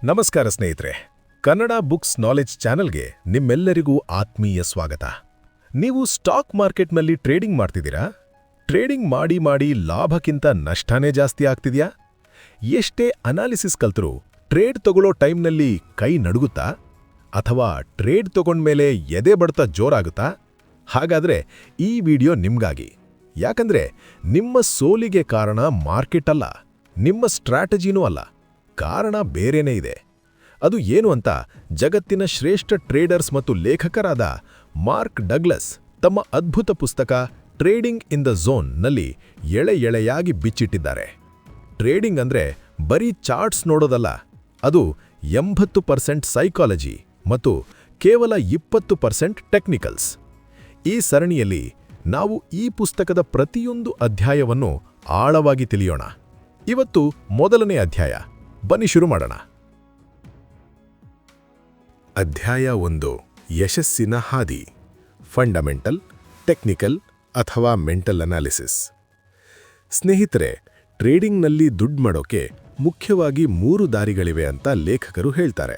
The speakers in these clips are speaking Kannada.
ನಮಸ್ಕಾರ ಸ್ನೇಹಿತರೆ, ಕನ್ನಡ ಬುಕ್ಸ್ ನಾಲೆಡ್ಜ್ ಚಾನೆಲ್ಗೆ ನಿಮ್ಮೆಲ್ಲರಿಗೂ ಆತ್ಮೀಯ ಸ್ವಾಗತ. ನೀವು ಸ್ಟಾಕ್ ಮಾರ್ಕೆಟ್ನಲ್ಲಿ ಟ್ರೇಡಿಂಗ್ ಮಾಡ್ತಿದ್ದೀರಾ? ಟ್ರೇಡಿಂಗ್ ಮಾಡಿ ಮಾಡಿ ಲಾಭಕ್ಕಿಂತ ನಷ್ಟನೇ ಜಾಸ್ತಿ ಆಗ್ತಿದ್ಯಾ? ಎಷ್ಟೇ ಅನಾಲಿಸಿಸ್ ಕಲ್ತರೂ ಟ್ರೇಡ್ ತಗೊಳ್ಳೋ ಟೈಮ್ನಲ್ಲಿ ಕೈ ನಡುಗುತ್ತಾ? ಅಥವಾ ಟ್ರೇಡ್ ತಗೊಂಡ್ಮೇಲೆ ಎದೆ ಬಡ್ತ ಜೋರಾಗುತ್ತಾ? ಹಾಗಾದ್ರೆ ಈ ವಿಡಿಯೋ ನಿಮ್ಗಾಗಿ. ಯಾಕಂದ್ರೆ ನಿಮ್ಮ ಸೋಲಿಗೆ ಕಾರಣ ಮಾರ್ಕೆಟ್ ಅಲ್ಲ, ನಿಮ್ಮ ಸ್ಟ್ರಾಟಜಿನೂ ಅಲ್ಲ. ಕಾರಣ ಬೇರೆನೇ ಇದೆ. ಅದು ಏನು ಅಂತ ಜಗತ್ತಿನ ಶ್ರೇಷ್ಠ ಟ್ರೇಡರ್ಸ್ ಮತ್ತು ಲೇಖಕರಾದ ಮಾರ್ಕ್ ಡಗ್ಲಸ್ ತಮ್ಮ ಅದ್ಭುತ ಪುಸ್ತಕ ಟ್ರೇಡಿಂಗ್ ಇನ್ ದ ಝೋನ್ ನಲ್ಲಿ ಎಳೆಯಾಗಿ ಬಿಚ್ಚಿಟ್ಟಿದ್ದಾರೆ. ಟ್ರೇಡಿಂಗ್ ಅಂದ್ರೆ ಬರೀ ಚಾರ್ಟ್ಸ್ ನೋಡೋದಲ್ಲ, ಅದು 80% ಸೈಕಾಲಜಿ ಮತ್ತು ಕೇವಲ 20% ಟೆಕ್ನಿಕಲ್ಸ್. ಈ ಸರಣಿಯಲ್ಲಿ ನಾವು ಈ ಪುಸ್ತಕದ ಪ್ರತಿಯೊಂದು ಅಧ್ಯಾಯವನ್ನು ಆಳವಾಗಿ ತಿಳಿಯೋಣ. ಇವತ್ತು ಮೊದಲನೇ ಅಧ್ಯಾಯ. ಬನ್ನಿ ಶುರು ಮಾಡೋಣ. ಅಧ್ಯಾಯ 1. ಯಶಸ್ಸಿನ ಹಾದಿ. ಫಂಡಮೆಂಟಲ್, ಟೆಕ್ನಿಕಲ್ ಅಥವಾ ಮೆಂಟಲ್ ಅನಾಲಿಸಿಸ್. ಸ್ನೇಹಿತರೆ, ಟ್ರೇಡಿಂಗ್ನಲ್ಲಿ ದುಡ್ಡು ಮಾಡೋಕೆ ಮುಖ್ಯವಾಗಿ 3 ದಾರಿಗಳಿವೆ ಅಂತ ಲೇಖಕರು ಹೇಳ್ತಾರೆ.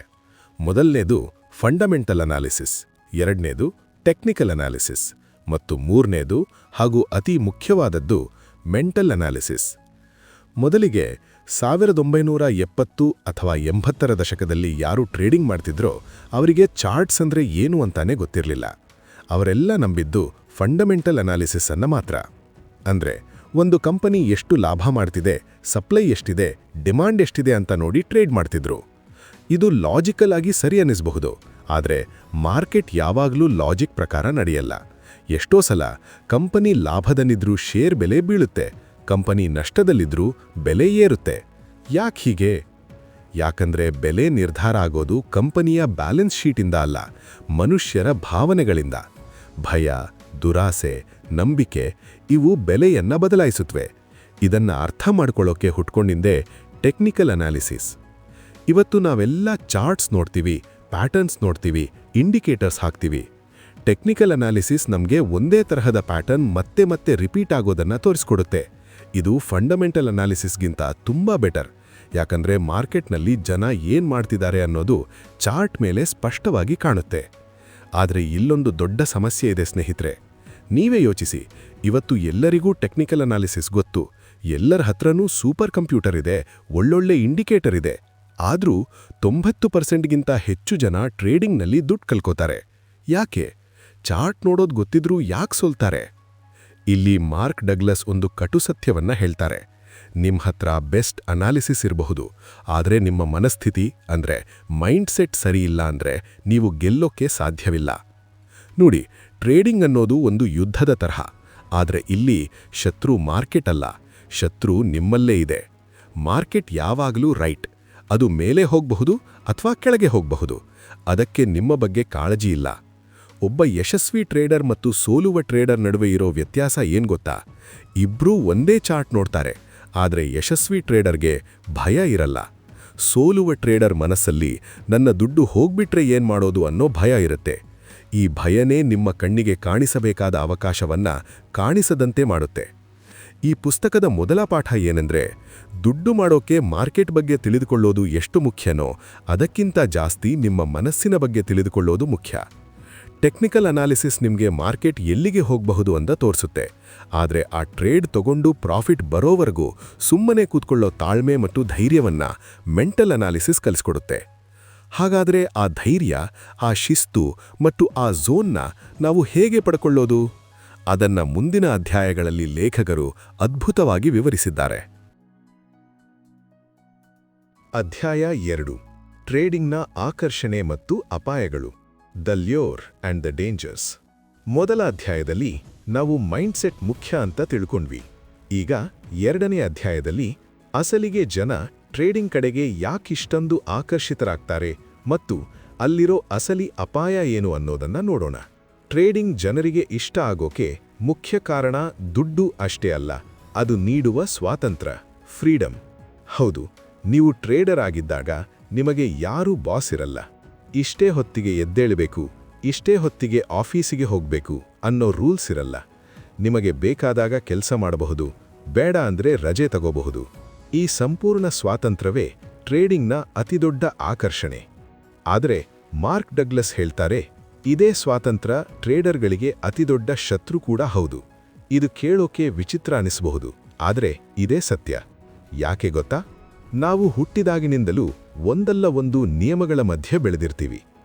ಮೊದಲನೇದು ಫಂಡಮೆಂಟಲ್ ಅನಾಲಿಸಿಸ್, ಎರಡನೇದು ಟೆಕ್ನಿಕಲ್ ಅನಾಲಿಸಿಸ್ ಮತ್ತು ಮೂರನೇದು ಹಾಗೂ ಅತಿ ಮುಖ್ಯವಾದದ್ದು ಮೆಂಟಲ್ ಅನಾಲಿಸಿಸ್. ಮೊದಲಿಗೆ 1970 ಅಥವಾ 80ರ ದಶಕದಲ್ಲಿ ಯಾರು ಟ್ರೇಡಿಂಗ್ ಮಾಡ್ತಿದ್ರೋ ಅವರಿಗೆ ಚಾರ್ಟ್ಸ್ ಅಂದ್ರೆ ಏನು ಅಂತಾನೆ ಗೊತ್ತಿರಲಿಲ್ಲ. ಅವರೆಲ್ಲ ನಂಬಿದ್ದು ಫಂಡಮೆಂಟಲ್ ಅನಾಲಿಸಿಸ್ ಅನ್ನ ಮಾತ್ರ. ಅಂದ್ರೆ ಒಂದು ಕಂಪನಿ ಎಷ್ಟು ಲಾಭ ಮಾಡ್ತಿದೆ, ಸಪ್ಲೈ ಎಷ್ಟಿದೆ, ಡಿಮಾಂಡ್ ಎಷ್ಟಿದೆ ಅಂತ ನೋಡಿ ಟ್ರೇಡ್ ಮಾಡ್ತಿದ್ರು. ಇದು ಲಾಜಿಕಲ್ ಆಗಿ ಸರಿ ಅನ್ನಿಸಬಹುದು, ಆದರೆ ಮಾರ್ಕೆಟ್ ಯಾವಾಗಲೂ ಲಾಜಿಕ್ ಪ್ರಕಾರ ನಡೆಯಲ್ಲ. ಎಷ್ಟೋ ಸಲ ಕಂಪನಿ ಲಾಭದಲ್ಲಿದ್ರೂ ಶೇರ್ ಬೆಲೆ ಬೀಳುತ್ತೆ, ಕಂಪನಿ ನಷ್ಟದಲ್ಲಿದ್ರೂ ಬೆಲೆ ಏರುತ್ತೆ. ಯಾಕೆ ಹೀಗೆ? ಯಾಕಂದ್ರೆ ಬೆಲೆ ನಿರ್ಧಾರ ಆಗೋದು ಕಂಪನಿಯ ಬ್ಯಾಲೆನ್ಸ್ ಶೀಟಿಂದ ಅಲ್ಲ, ಮನುಷ್ಯರ ಭಾವನೆಗಳಿಂದ. ಭಯ, ದುರಾಸೆ, ನಂಬಿಕೆ ಇವು ಬೆಲೆಯನ್ನ ಬದಲಾಯಿಸುತ್ತವೆ. ಇದನ್ನ ಅರ್ಥ ಮಾಡ್ಕೊಳ್ಳೋಕೆ ಹುಟ್ಕೊಂಡಿದ್ದೇ ಟೆಕ್ನಿಕಲ್ ಅನಾಲಿಸಿಸ್. ಇವತ್ತು ನಾವೆಲ್ಲ ಚಾರ್ಟ್ಸ್ ನೋಡ್ತೀವಿ, ಪ್ಯಾಟರ್ನ್ಸ್ ನೋಡ್ತೀವಿ, ಇಂಡಿಕೇಟರ್ಸ್ ಹಾಕ್ತೀವಿ. ಟೆಕ್ನಿಕಲ್ ಅನಾಲಿಸಿಸ್ ನಮಗೆ ಒಂದೇ ತರಹದ ಪ್ಯಾಟರ್ನ್ ಮತ್ತೆ ಮತ್ತೆ ರಿಪೀಟ್ ಆಗೋದನ್ನ ತೋರಿಸ್ಕೊಡುತ್ತೆ. ಇದು ಫಂಡಮೆಂಟಲ್ ಅನಾಲಿಸಿಸ್ಗಿಂತ ತುಂಬಾ ಬೆಟರ್. ಯಾಕಂದ್ರೆ ಮಾರ್ಕೆಟ್ನಲ್ಲಿ ಜನ ಏನ್ ಮಾಡ್ತಿದ್ದಾರೆ ಅನ್ನೋದು ಚಾರ್ಟ್ ಮೇಲೆ ಸ್ಪಷ್ಟವಾಗಿ ಕಾಣುತ್ತೆ. ಆದರೆ ಇಲ್ಲೊಂದು ದೊಡ್ಡ ಸಮಸ್ಯೆ ಇದೆ ಸ್ನೇಹಿತರೆ. ನೀವೇ ಯೋಚಿಸಿ, ಇವತ್ತು ಎಲ್ಲರಿಗೂ ಟೆಕ್ನಿಕಲ್ ಅನಾಲಿಸಿಸ್ ಗೊತ್ತು, ಎಲ್ಲರ ಹತ್ರನೂ ಸೂಪರ್ ಕಂಪ್ಯೂಟರ್ ಇದೆ, ಒಳ್ಳೊಳ್ಳೆ ಇಂಡಿಕೇಟರ್ ಇದೆ. ಆದ್ರೂ 90%ಗಿಂತ ಹೆಚ್ಚು ಜನ ಟ್ರೇಡಿಂಗ್ನಲ್ಲಿ ದುಡ್ಡು ಕಳ್ಕೋತಾರೆ. ಯಾಕೆ? ಚಾರ್ಟ್ ನೋಡೋದು ಗೊತ್ತಿದ್ರೂ ಯಾಕೆ ಸೋಲ್ತಾರೆ? ಇಲ್ಲಿ ಮಾರ್ಕ್ ಡಗ್ಲಸ್ ಒಂದು ಕಟು ಸತ್ಯವನ್ನ ಹೇಳ್ತಾರೆ. ನಿಮ್ಮ ಹತ್ರ ಬೆಸ್ಟ್ ಅನಾಲಿಸಿಸ್ ಇರಬಹುದು, ಆದರೆ ನಿಮ್ಮ ಮನಸ್ಥಿತಿ ಅಂದ್ರೆ ಮೈಂಡ್ ಸೆಟ್ ಸರಿ ಇಲ್ಲ ಅಂದ್ರೆ ನೀವು ಗೆಲ್ಲೋಕೆ ಸಾಧ್ಯವಿಲ್ಲ. ನೋಡಿ, ಟ್ರೇಡಿಂಗ್ ಅನ್ನೋದು ಒಂದು ಯುದ್ಧದ ತರಹ. ಆದರೆ ಇಲ್ಲಿ ಶತ್ರು ಮಾರ್ಕೆಟ್ ಅಲ್ಲ, ಶತ್ರು ನಿಮ್ಮಲ್ಲೇ ಇದೆ. ಮಾರ್ಕೆಟ್ ಯಾವಾಗಲೂ ರೈಟ್, ಅದು ಮೇಲೆ ಹೋಗಬಹುದು ಅಥವಾ ಕೆಳಗೆ ಹೋಗಬಹುದು. ಅದಕ್ಕೆ ನಿಮ್ಮ ಬಗ್ಗೆ ಕಾಳಜಿ ಇಲ್ಲ. ಒಬ್ಬ ಯಶಸ್ವಿ ಟ್ರೇಡರ್ ಮತ್ತು ಸೋಲುವ ಟ್ರೇಡರ್ ನಡುವೆ ಇರೋ ವ್ಯತ್ಯಾಸ ಏನ್ ಗೊತ್ತಾ? ಇಬ್ರೂ ಒಂದೇ ಚಾರ್ಟ್ ನೋಡ್ತಾರೆ, ಆದರೆ ಯಶಸ್ವಿ ಟ್ರೇಡರ್ಗೆ ಭಯ ಇರಲ್ಲ. ಸೋಲುವ ಟ್ರೇಡರ್ ಮನಸ್ಸಲ್ಲಿ ನನ್ನ ದುಡ್ಡು ಹೋಗ್ಬಿಟ್ರೆ ಏನ್ ಮಾಡೋದು ಅನ್ನೋ ಭಯ ಇರುತ್ತೆ. ಈ ಭಯನೇ ನಿಮ್ಮ ಕಣ್ಣಿಗೆ ಕಾಣಿಸಬೇಕಾದ ಅವಕಾಶವನ್ನ ಕಾಣಿಸದಂತೆ ಮಾಡುತ್ತೆ. ಈ ಪುಸ್ತಕದ ಮೊದಲ ಪಾಠ ಏನೆಂದ್ರೆ, ದುಡ್ಡು ಮಾಡೋಕೆ ಮಾರ್ಕೆಟ್ ಬಗ್ಗೆ ತಿಳಿದುಕೊಳ್ಳೋದು ಎಷ್ಟು ಮುಖ್ಯನೋ ಅದಕ್ಕಿಂತ ಜಾಸ್ತಿ ನಿಮ್ಮ ಮನಸ್ಸಿನ ಬಗ್ಗೆ ತಿಳಿದುಕೊಳ್ಳೋದು ಮುಖ್ಯ. ಟೆಕ್ನಿಕಲ್ ಅನಾಲಿಸಿಸ್ ನಿಮಗೆ ಮಾರ್ಕೆಟ್ ಎಲ್ಲಿಗೆ ಹೋಗಬಹುದು ಅಂತ ತೋರಿಸುತ್ತೆ, ಆದರೆ ಆ ಟ್ರೇಡ್ ತಗೊಂಡು ಪ್ರಾಫಿಟ್ ಬರೋವರೆಗೂ ಸುಮ್ಮನೆ ಕೂತ್ಕೊಳ್ಳೋ ತಾಳ್ಮೆ ಮತ್ತು ಧೈರ್ಯವನ್ನ ಮೆಂಟಲ್ ಅನಾಲಿಸಿಸ್ ಕಲಿಸ್ಕೊಡುತ್ತೆ. ಹಾಗಾದರೆ ಆ ಧೈರ್ಯ, ಆ ಶಿಸ್ತು ಮತ್ತು ಆ ಝೋನ್ನ ನಾವು ಹೇಗೆ ಪಡ್ಕೊಳ್ಳೋದು? ಅದನ್ನ ಮುಂದಿನ ಅಧ್ಯಾಯಗಳಲ್ಲಿ ಲೇಖಕರು ಅದ್ಭುತವಾಗಿ ವಿವರಿಸಿದ್ದಾರೆ. ಅಧ್ಯಾಯ 2. ಟ್ರೇಡಿಂಗ್ನ ಆಕರ್ಷಣೆ ಮತ್ತು ಅಪಾಯಗಳು. The lure and the dangers. ಮೊದಲ ಅಧ್ಯಾಯದಲ್ಲಿ ನಾವು ಮೈಂಡ್ಸೆಟ್ ಮುಖ್ಯ ಅಂತ ತಿಳ್ಕೊಂಡ್ವಿ. ಈಗ ಎರಡನೇ ಅಧ್ಯಾಯದಲ್ಲಿ ಅಸಲಿಗೆ ಜನ ಟ್ರೇಡಿಂಗ್ ಕಡೆಗೆ ಯಾಕಿಷ್ಟೊಂದು ಆಕರ್ಷಿತರಾಗ್ತಾರೆ ಮತ್ತು ಅಲ್ಲಿರೋ ಅಸಲಿ ಅಪಾಯ ಏನು ಅನ್ನೋದನ್ನ ನೋಡೋಣ. ಟ್ರೇಡಿಂಗ್ ಜನರಿಗೆ ಇಷ್ಟ ಆಗೋಕೆ ಮುಖ್ಯ ಕಾರಣ ದುಡ್ಡು ಅಷ್ಟೇ ಅಲ್ಲ, ಅದು ನೀಡುವ ಸ್ವಾತಂತ್ರ್ಯ, ಫ್ರೀಡಮ್. ಹೌದು, ನೀವು ಟ್ರೇಡರ್ ಆಗಿದ್ದಾಗ ನಿಮಗೆ ಯಾರೂ ಬಾಸ್ ಇರಲ್ಲ. ಇಷ್ಟೇ ಹೊತ್ತಿಗೆ ಎದ್ದೇಳಬೇಕು, ಇಷ್ಟೇ ಹೊತ್ತಿಗೆ ಆಫೀಸಿಗೆ ಹೋಗಬೇಕು ಅನ್ನೋ ರೂಲ್ಸ್ ಇರಲ್ಲ. ನಿಮಗೆ ಬೇಕಾದಾಗ ಕೆಲಸ ಮಾಡಬಹುದು, ಬೇಡ ಅಂದ್ರೆ ರಜೆ ತಗೋಬಹುದು. ಈ ಸಂಪೂರ್ಣ ಸ್ವಾತಂತ್ರ್ಯವೇ ಟ್ರೇಡಿಂಗ್ನ ಅತಿದೊಡ್ಡ ಆಕರ್ಷಣೆ. ಆದರೆ ಮಾರ್ಕ್ ಡಗ್ಲಸ್ ಹೇಳ್ತಾರೆ, ಇದೇ ಸ್ವಾತಂತ್ರ್ಯ ಟ್ರೇಡರ್ಗಳಿಗೆ ಅತಿದೊಡ್ಡ ಶತ್ರು ಕೂಡ ಹೌದು. ಇದು ಕೇಳೋಕೆ ವಿಚಿತ್ರ ಅನಿಸಬಹುದು, ಆದರೆ ಇದೇ ಸತ್ಯ. ಯಾಕೆ ಗೊತ್ತಾ? ನಾವು ಹುಟ್ಟಿದಾಗಿನಿಂದಲೂ ಒಂದಲ್ಲ ಒಂದು ನಿಯಮಗಳ ಮಧ್ಯೆ ಬೆಳೆದಿರ್ತೀವಿ.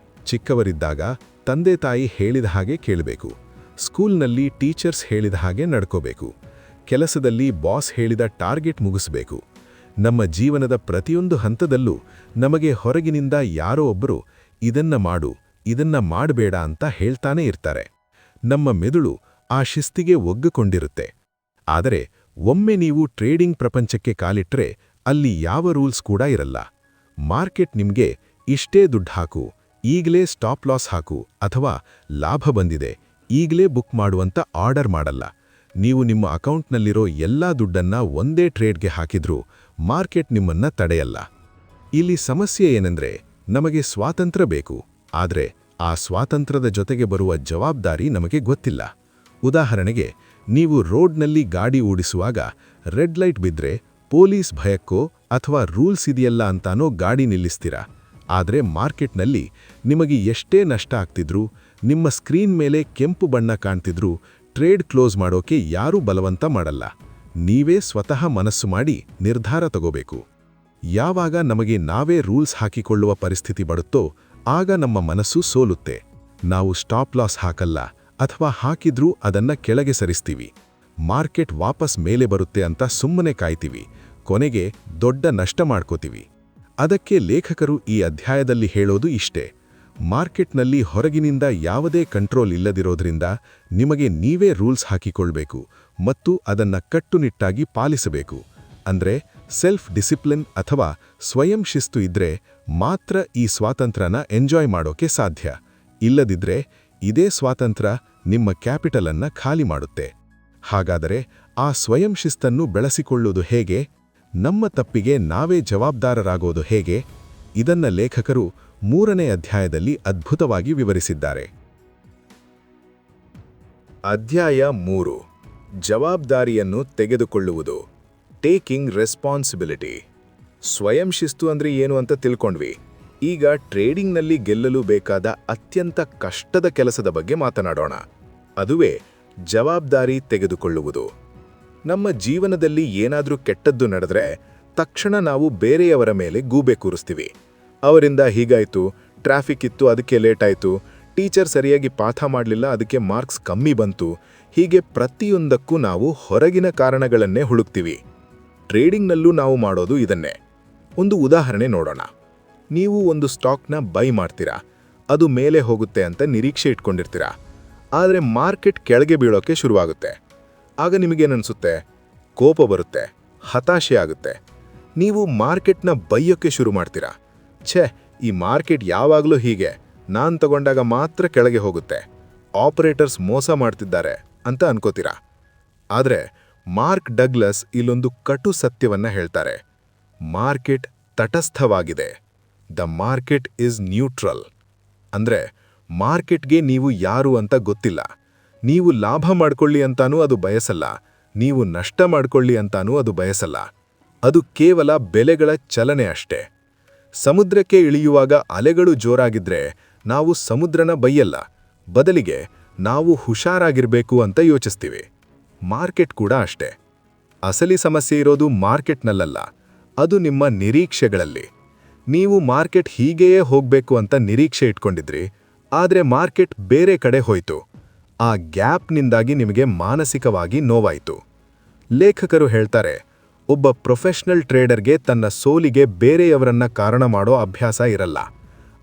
ಚಿಕ್ಕವರಿದ್ದಾಗ ತಂದೆ ತಾಯಿ ಹೇಳಿದ ಹಾಗೆ ಕೇಳಬೇಕು, ಸ್ಕೂಲ್ನಲ್ಲಿ ಟೀಚರ್ಸ್ ಹೇಳಿದ ಹಾಗೆ ನಡ್ಕೋಬೇಕು, ಕೆಲಸದಲ್ಲಿ ಬಾಸ್ ಹೇಳಿದ ಟಾರ್ಗೆಟ್ ಮುಗಿಸಬೇಕು. ನಮ್ಮ ಜೀವನದ ಪ್ರತಿಯೊಂದು ಹಂತದಲ್ಲೂ ನಮಗೆ ಹೊರಗಿನಿಂದ ಯಾರೋ ಒಬ್ಬರು ಇದನ್ನ ಮಾಡು, ಇದನ್ನ ಮಾಡಬೇಡ ಅಂತ ಹೇಳ್ತಾನೇ ಇರ್ತಾರೆ. ನಮ್ಮ ಮೆದುಳು ಆ ಶಿಸ್ತಿಗೆ ಒಗ್ಗಿಕೊಂಡಿರುತ್ತೆ. ಆದರೆ ಒಮ್ಮೆ ನೀವು ಟ್ರೇಡಿಂಗ್ ಪ್ರಪಂಚಕ್ಕೆ ಕಾಲಿಟ್ರೆ ಅಲ್ಲಿ ಯಾವ ರೂಲ್ಸ್ ಕೂಡ ಇರಲ್ಲ. ಮಾರ್ಕೆಟ್ ನಿಮ್ಗೆ ಇಷ್ಟೇ ದುಡ್ಡು ಹಾಕು, ಈಗಲೇ ಸ್ಟಾಪ್ ಲಾಸ್ ಹಾಕು, ಅಥವಾ ಲಾಭ ಬಂದಿದೆ ಈಗಲೇ ಬುಕ್ ಮಾಡುವಂತ ಆರ್ಡರ್ ಮಾಡಲ್ಲ. ನೀವು ನಿಮ್ಮ ಅಕೌಂಟ್ನಲ್ಲಿರೋ ಎಲ್ಲಾ ದುಡ್ಡನ್ನ ಒಂದೇ ಟ್ರೇಡ್ಗೆ ಹಾಕಿದ್ರೂ ಮಾರ್ಕೆಟ್ ನಿಮ್ಮನ್ನ ತಡೆಯಲ್ಲ. ಇಲ್ಲಿ ಸಮಸ್ಯೆ ಏನೆಂದ್ರೆ, ನಮಗೆ ಸ್ವಾತಂತ್ರ್ಯ ಬೇಕು, ಆದರೆ ಆ ಸ್ವಾತಂತ್ರ್ಯದ ಜೊತೆಗೆ ಬರುವ ಜವಾಬ್ದಾರಿ ನಮಗೆ ಗೊತ್ತಿಲ್ಲ. ಉದಾಹರಣೆಗೆ, ನೀವು ರೋಡ್ನಲ್ಲಿ ಗಾಡಿ ಓಡಿಸುವಾಗ ರೆಡ್ ಲೈಟ್ ಬಿದ್ರೆ ಪೊಲೀಸ್ ಭಯಕ್ಕೋ ಅಥವಾ ರೂಲ್ಸ್ ಇದೆಯಲ್ಲ ಅಂತಾನೋ ಗಾಡಿ ನಿಲ್ಲಿಸ್ತೀರಾ. ಆದರೆ ಮಾರ್ಕೆಟ್ನಲ್ಲಿ ನಿಮಗೆ ಎಷ್ಟೇ ನಷ್ಟ ಆಗ್ತಿದ್ರೂ, ನಿಮ್ಮ ಸ್ಕ್ರೀನ್ ಮೇಲೆ ಕೆಂಪು ಬಣ್ಣ ಕಾಣ್ತಿದ್ರೂ ಟ್ರೇಡ್ ಕ್ಲೋಸ್ ಮಾಡೋಕೆ ಯಾರೂ ಬಲವಂತ ಮಾಡಲ್ಲ. ನೀವೇ ಸ್ವತಃ ಮನಸ್ಸು ಮಾಡಿ ನಿರ್ಧಾರ ತಗೋಬೇಕು. ಯಾವಾಗ ನಮಗೆ ನಾವೇ ರೂಲ್ಸ್ ಹಾಕಿಕೊಳ್ಳುವ ಪರಿಸ್ಥಿತಿ ಬರುತ್ತೋ ಆಗ ನಮ್ಮ ಮನಸ್ಸು ಸೋಲುತ್ತೆ. ನಾವು ಸ್ಟಾಪ್ ಲಾಸ್ ಹಾಕಲ್ಲ, ಅಥವಾ ಹಾಕಿದ್ರೂ ಅದನ್ನ ಕೆಳಗೆ ಸರಿಸ್ತೀವಿ. ಮಾರ್ಕೆಟ್ ವಾಪಸ್ ಮೇಲೆ ಬರುತ್ತೆ ಅಂತ ಸುಮ್ಮನೆ ಕಾಯ್ತೀವಿ, ಕೊನೆಗೆ ದೊಡ್ಡ ನಷ್ಟ ಮಾಡ್ಕೋತೀವಿ. ಅದಕ್ಕೆ ಲೇಖಕರು ಈ ಅಧ್ಯಾಯದಲ್ಲಿ ಹೇಳೋದು ಇಷ್ಟೇ: ಮಾರ್ಕೆಟ್ನಲ್ಲಿ ಹೊರಗಿನಿಂದ ಯಾವುದೇ ಕಂಟ್ರೋಲ್ ಇಲ್ಲದಿರೋದ್ರಿಂದ ನಿಮಗೆ ನೀವೇ ರೂಲ್ಸ್ ಹಾಕಿಕೊಳ್ಬೇಕು ಮತ್ತು ಅದನ್ನ ಕಟ್ಟುನಿಟ್ಟಾಗಿ ಪಾಲಿಸಬೇಕು. ಅಂದ್ರೆ ಸೆಲ್ಫ್ ಡಿಸಿಪ್ಲಿನ್ ಅಥವಾ ಸ್ವಯಂ ಶಿಸ್ತು ಇದ್ರೆ ಮಾತ್ರ ಈ ಸ್ವಾತಂತ್ರ್ಯನ ಎಂಜಾಯ್ ಮಾಡೋಕೆ ಸಾಧ್ಯ. ಇಲ್ಲದಿದ್ರೆ ಇದೇ ಸ್ವಾತಂತ್ರ್ಯ ನಿಮ್ಮ ಕ್ಯಾಪಿಟಲ್ ಅನ್ನ ಖಾಲಿ ಮಾಡುತ್ತೆ. ಹಾಗಾದರೆ ಆ ಸ್ವಯಂ ಶಿಸ್ತನ್ನು ಬೆಳೆಸಿಕೊಳ್ಳುವುದು ಹೇಗೆ? ನಮ್ಮ ತಪ್ಪಿಗೆ ನಾವೇ ಜವಾಬ್ದಾರರಾಗೋದು ಹೇಗೆ? ಇದನ್ನ ಲೇಖಕರು 3ನೇ ಅಧ್ಯಾಯದಲ್ಲಿ ಅದ್ಭುತವಾಗಿ ವಿವರಿಸಿದ್ದಾರೆ. ಅಧ್ಯಾಯ 3: ಜವಾಬ್ದಾರಿಯನ್ನು ತೆಗೆದುಕೊಳ್ಳುವುದು, ಟೇಕಿಂಗ್ ರೆಸ್ಪಾನ್ಸಿಬಿಲಿಟಿ. ಸ್ವಯಂ ಶಿಸ್ತು ಅಂದ್ರೆ ಏನು ಅಂತ ತಿಳ್ಕೊಂಡ್ವಿ. ಈಗ ಟ್ರೇಡಿಂಗ್ನಲ್ಲಿ ಗೆಲ್ಲಲು ಬೇಕಾದ ಅತ್ಯಂತ ಕಷ್ಟದ ಕೆಲಸದ ಬಗ್ಗೆ ಮಾತನಾಡೋಣ. ಅದುವೇ ಜವಾಬ್ದಾರಿ ತೆಗೆದುಕೊಳ್ಳುವುದು. ನಮ್ಮ ಜೀವನದಲ್ಲಿ ಏನಾದರೂ ಕೆಟ್ಟದ್ದು ನಡೆದ್ರೆ ತಕ್ಷಣ ನಾವು ಬೇರೆಯವರ ಮೇಲೆ ಗೂಬೆ ಕೂರಿಸ್ತೀವಿ. ಅವರಿಂದ ಹೀಗಾಯ್ತು, ಟ್ರಾಫಿಕ್ ಇತ್ತು ಅದಕ್ಕೆ ಲೇಟ್ ಆಯಿತು, ಟೀಚರ್ ಸರಿಯಾಗಿ ಪಾಠ ಮಾಡಲಿಲ್ಲ ಅದಕ್ಕೆ ಮಾರ್ಕ್ಸ್ ಕಮ್ಮಿ ಬಂತು. ಹೀಗೆ ಪ್ರತಿಯೊಂದಕ್ಕೂ ನಾವು ಹೊರಗಿನ ಕಾರಣಗಳನ್ನೇ ಹುಡುಕ್ತೀವಿ. ಟ್ರೇಡಿಂಗ್ನಲ್ಲೂ ನಾವು ಮಾಡೋದು ಇದನ್ನೇ. ಒಂದು ಉದಾಹರಣೆ ನೋಡೋಣ. ನೀವು ಒಂದು ಸ್ಟಾಕ್ನ ಬೈ ಮಾಡ್ತೀರಾ, ಅದು ಮೇಲೆ ಹೋಗುತ್ತೆ ಅಂತ ನಿರೀಕ್ಷೆ ಇಟ್ಕೊಂಡಿರ್ತೀರಾ. ಆದರೆ ಮಾರ್ಕೆಟ್ ಕೆಳಗೆ ಬೀಳೋಕೆ ಶುರುವಾಗುತ್ತೆ. ಆಗ ನಿಮಗೇನನ್ಸುತ್ತೆ? ಕೋಪ ಬರುತ್ತೆ, ಹತಾಶೆ ಆಗುತ್ತೆ. ನೀವು ಮಾರ್ಕೆಟ್ನ ಬೈಯೋಕ್ಕೆ ಶುರು ಮಾಡ್ತೀರಾ. ಛೇ, ಈ ಮಾರ್ಕೆಟ್ ಯಾವಾಗಲೂ ಹೀಗೆ, ನಾನು ತಗೊಂಡಾಗ ಮಾತ್ರ ಕೆಳಗೆ ಹೋಗುತ್ತೆ, ಆಪರೇಟರ್ಸ್ ಮೋಸ ಮಾಡ್ತಿದ್ದಾರೆ ಅಂತ ಅನ್ಕೋತೀರಾ. ಆದರೆ ಮಾರ್ಕ್ ಡಗ್ಲಸ್ ಇಲ್ಲೊಂದು ಕಟು ಸತ್ಯವನ್ನ ಹೇಳ್ತಾರೆ. ಮಾರ್ಕೆಟ್ ತಟಸ್ಥವಾಗಿದೆ. The market is neutral. ಅಂದ್ರೆ ಮಾರ್ಕೆಟ್ಗೆ ನೀವು ಯಾರು ಅಂತ ಗೊತ್ತಿಲ್ಲ. ನೀವು ಲಾಭ ಮಾಡ್ಕೊಳ್ಳಿ ಅಂತಾನೂ ಅದು ಬಯಸಲ್ಲ, ನೀವು ನಷ್ಟ ಮಾಡ್ಕೊಳ್ಳಿ ಅಂತಾನೂ ಅದು ಬಯಸಲ್ಲ. ಅದು ಕೇವಲ ಬೆಲೆಗಳ ಚಲನೆ ಅಷ್ಟೇ. ಸಮುದ್ರಕ್ಕೆ ಇಳಿಯುವಾಗ ಅಲೆಗಳು ಜೋರಾಗಿದ್ರೆ ನಾವು ಸಮುದ್ರನ ಬೈಯಲ್ಲ, ಬದಲಿಗೆ ನಾವು ಹುಷಾರಾಗಿರ್ಬೇಕು ಅಂತ ಯೋಚಿಸ್ತೀವಿ. ಮಾರ್ಕೆಟ್ ಕೂಡ ಅಷ್ಟೇ. ಅಸಲಿ ಸಮಸ್ಯೆ ಇರೋದು ಮಾರ್ಕೆಟ್ನಲ್ಲ, ಅದು ನಿಮ್ಮ ನಿರೀಕ್ಷೆಗಳಲ್ಲಿ. ನೀವು ಮಾರ್ಕೆಟ್ ಹೀಗೆಯೇ ಹೋಗ್ಬೇಕು ಅಂತ ನಿರೀಕ್ಷೆ ಇಟ್ಕೊಂಡಿದ್ರಿ, ಆದರೆ ಮಾರ್ಕೆಟ್ ಬೇರೆ ಕಡೆ ಹೋಯ್ತು. ಆ ಗ್ಯಾಪ್ನಿಂದಾಗಿ ನಿಮಗೆ ಮಾನಸಿಕವಾಗಿ ನೋವಾಯಿತು. ಲೇಖಕರು ಹೇಳ್ತಾರೆ, ಒಬ್ಬ ಪ್ರೊಫೆಷನಲ್ ಟ್ರೇಡರ್ಗೆ ತನ್ನ ಸೋಲಿಗೆ ಬೇರೆಯವರನ್ನ ಕಾರಣ ಮಾಡೋ ಅಭ್ಯಾಸ ಇರಲ್ಲ.